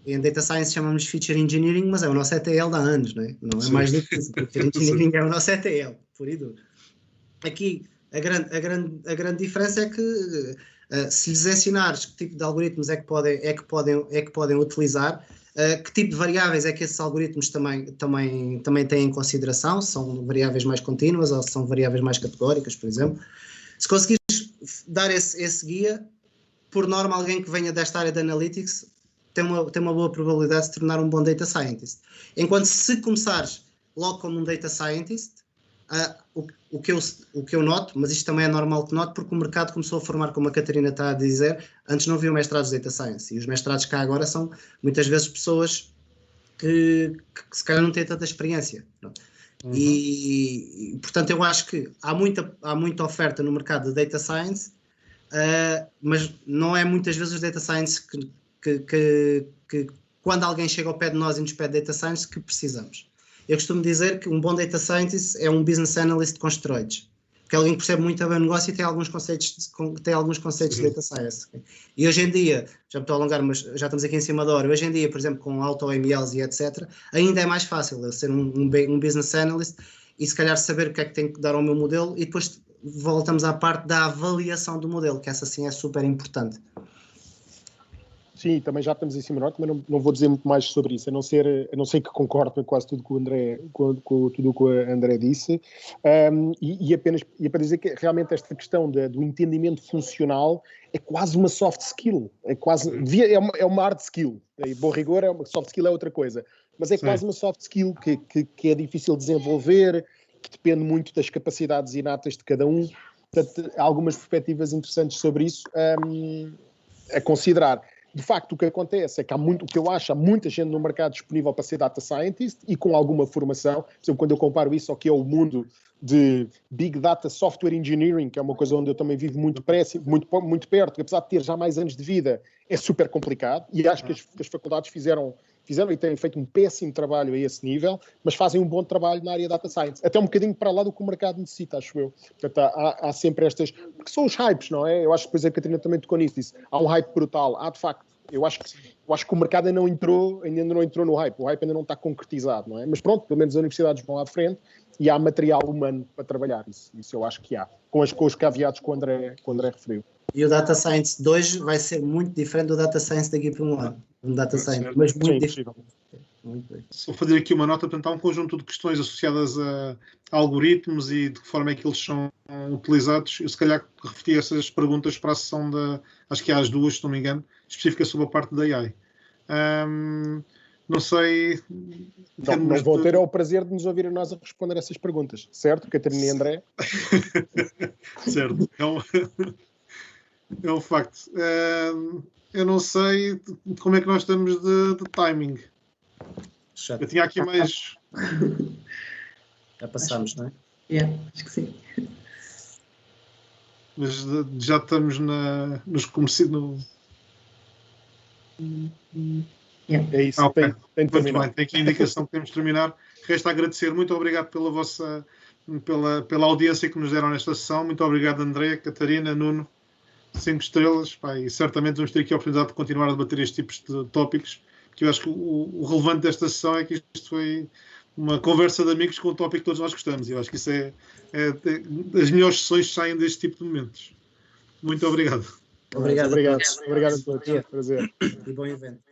em Data Science chamamos Feature Engineering, mas é o nosso ETL de há anos, não é? Não é mais difícil, Feature Engineering é o nosso ETL, por aí duro. Aqui, a grande diferença é que se lhes ensinares que tipo de algoritmos é que podem utilizar, que tipo de variáveis é que esses algoritmos também têm em consideração, são variáveis mais contínuas ou são variáveis mais categóricas, por exemplo. Se conseguires dar esse guia, por norma, alguém que venha desta área de Analytics tem uma boa probabilidade de se tornar um bom Data Scientist. Enquanto se começares logo como um Data Scientist, o que eu noto, mas isto também é normal que note, porque o mercado começou a formar, como a Catarina está a dizer, antes não havia mestrados de Data Science, e os mestrados cá agora são muitas vezes pessoas que se calhar não têm tanta experiência. Uhum. E portanto eu acho que há muita oferta no mercado de Data Science, mas não é muitas vezes os Data Science que quando alguém chega ao pé de nós e nos pede Data Science que precisamos. Eu costumo dizer que um bom Data Scientist é um Business Analyst com esteroides, porque é alguém que percebe muito bem o negócio e tem alguns conceitos de Data Science. E hoje em dia, já me estou a alongar, mas já estamos aqui em cima da hora, hoje em dia, por exemplo, com AutoMLs e etc., ainda é mais fácil eu ser um Business Analyst e se calhar saber o que é que tenho que dar ao meu modelo, e depois voltamos à parte da avaliação do modelo, que essa sim é super importante. Sim, também já estamos em cima da hora, mas não vou dizer muito mais sobre isso, a não ser que concordo com quase tudo que o André, tudo que o André disse, e apenas para dizer que realmente esta questão do entendimento funcional é quase uma soft skill, é uma hard skill, e bom rigor, soft skill é outra coisa, mas é quase uma soft skill que é difícil de desenvolver, que depende muito das capacidades inatas de cada um. Portanto, há algumas perspectivas interessantes sobre isso a considerar. De facto, o que acontece é que há muita gente no mercado disponível para ser data scientist e com alguma formação. Por exemplo, quando eu comparo isso ao que é o mundo de Big Data Software Engineering, que é uma coisa onde eu também vivo muito perto, que apesar de ter já mais anos de vida, é super complicado, e acho que as faculdades fizeram e têm feito um péssimo trabalho a esse nível, mas fazem um bom trabalho na área Data Science. Até um bocadinho para lá do que o mercado necessita, acho eu. Portanto, há sempre estas... Porque são os hypes, não é? Eu acho que depois a Catarina também tocou nisso, disse. Há um hype brutal. De facto. Eu acho que o mercado ainda não entrou no hype. O hype ainda não está concretizado, não é? Mas pronto, pelo menos as universidades vão à frente e há material humano para trabalhar. Isso eu acho que há. Com os caveados que o André referiu. E o Data Science de hoje vai ser muito diferente do Data Science daqui para um ano. Um Data Science, mas muito diferente. Só fazer aqui uma nota, portanto, há um conjunto de questões associadas a algoritmos e de que forma é que eles são utilizados. Eu, se calhar, repeti essas perguntas para a sessão acho que há as duas, se não me engano, específica sobre a parte da AI. Não sei... Não vão ter o prazer de nos ouvir a nós a responder essas perguntas, certo, Catarina e André? Certo, é um facto. Eu não sei como é que nós estamos de timing. Eu tinha aqui mais... Já passámos, não é? Acho que sim. Mas já estamos nos comerciais... É isso, okay. Tem de terminar. Tem aqui a indicação que temos de terminar. Resta agradecer. Muito obrigado pela audiência que nos deram nesta sessão. Muito obrigado, André, Catarina, Nuno. 5 estrelas. E certamente vamos ter aqui a oportunidade de continuar a debater estes tipos de tópicos, porque eu acho que o relevante desta sessão é que isto foi uma conversa de amigos com um tópico que todos nós gostamos. E eu acho que isso as melhores sessões saem deste tipo de momentos. Muito obrigado. Obrigado a todos. Obrigado a todos. Prazer. E bom evento.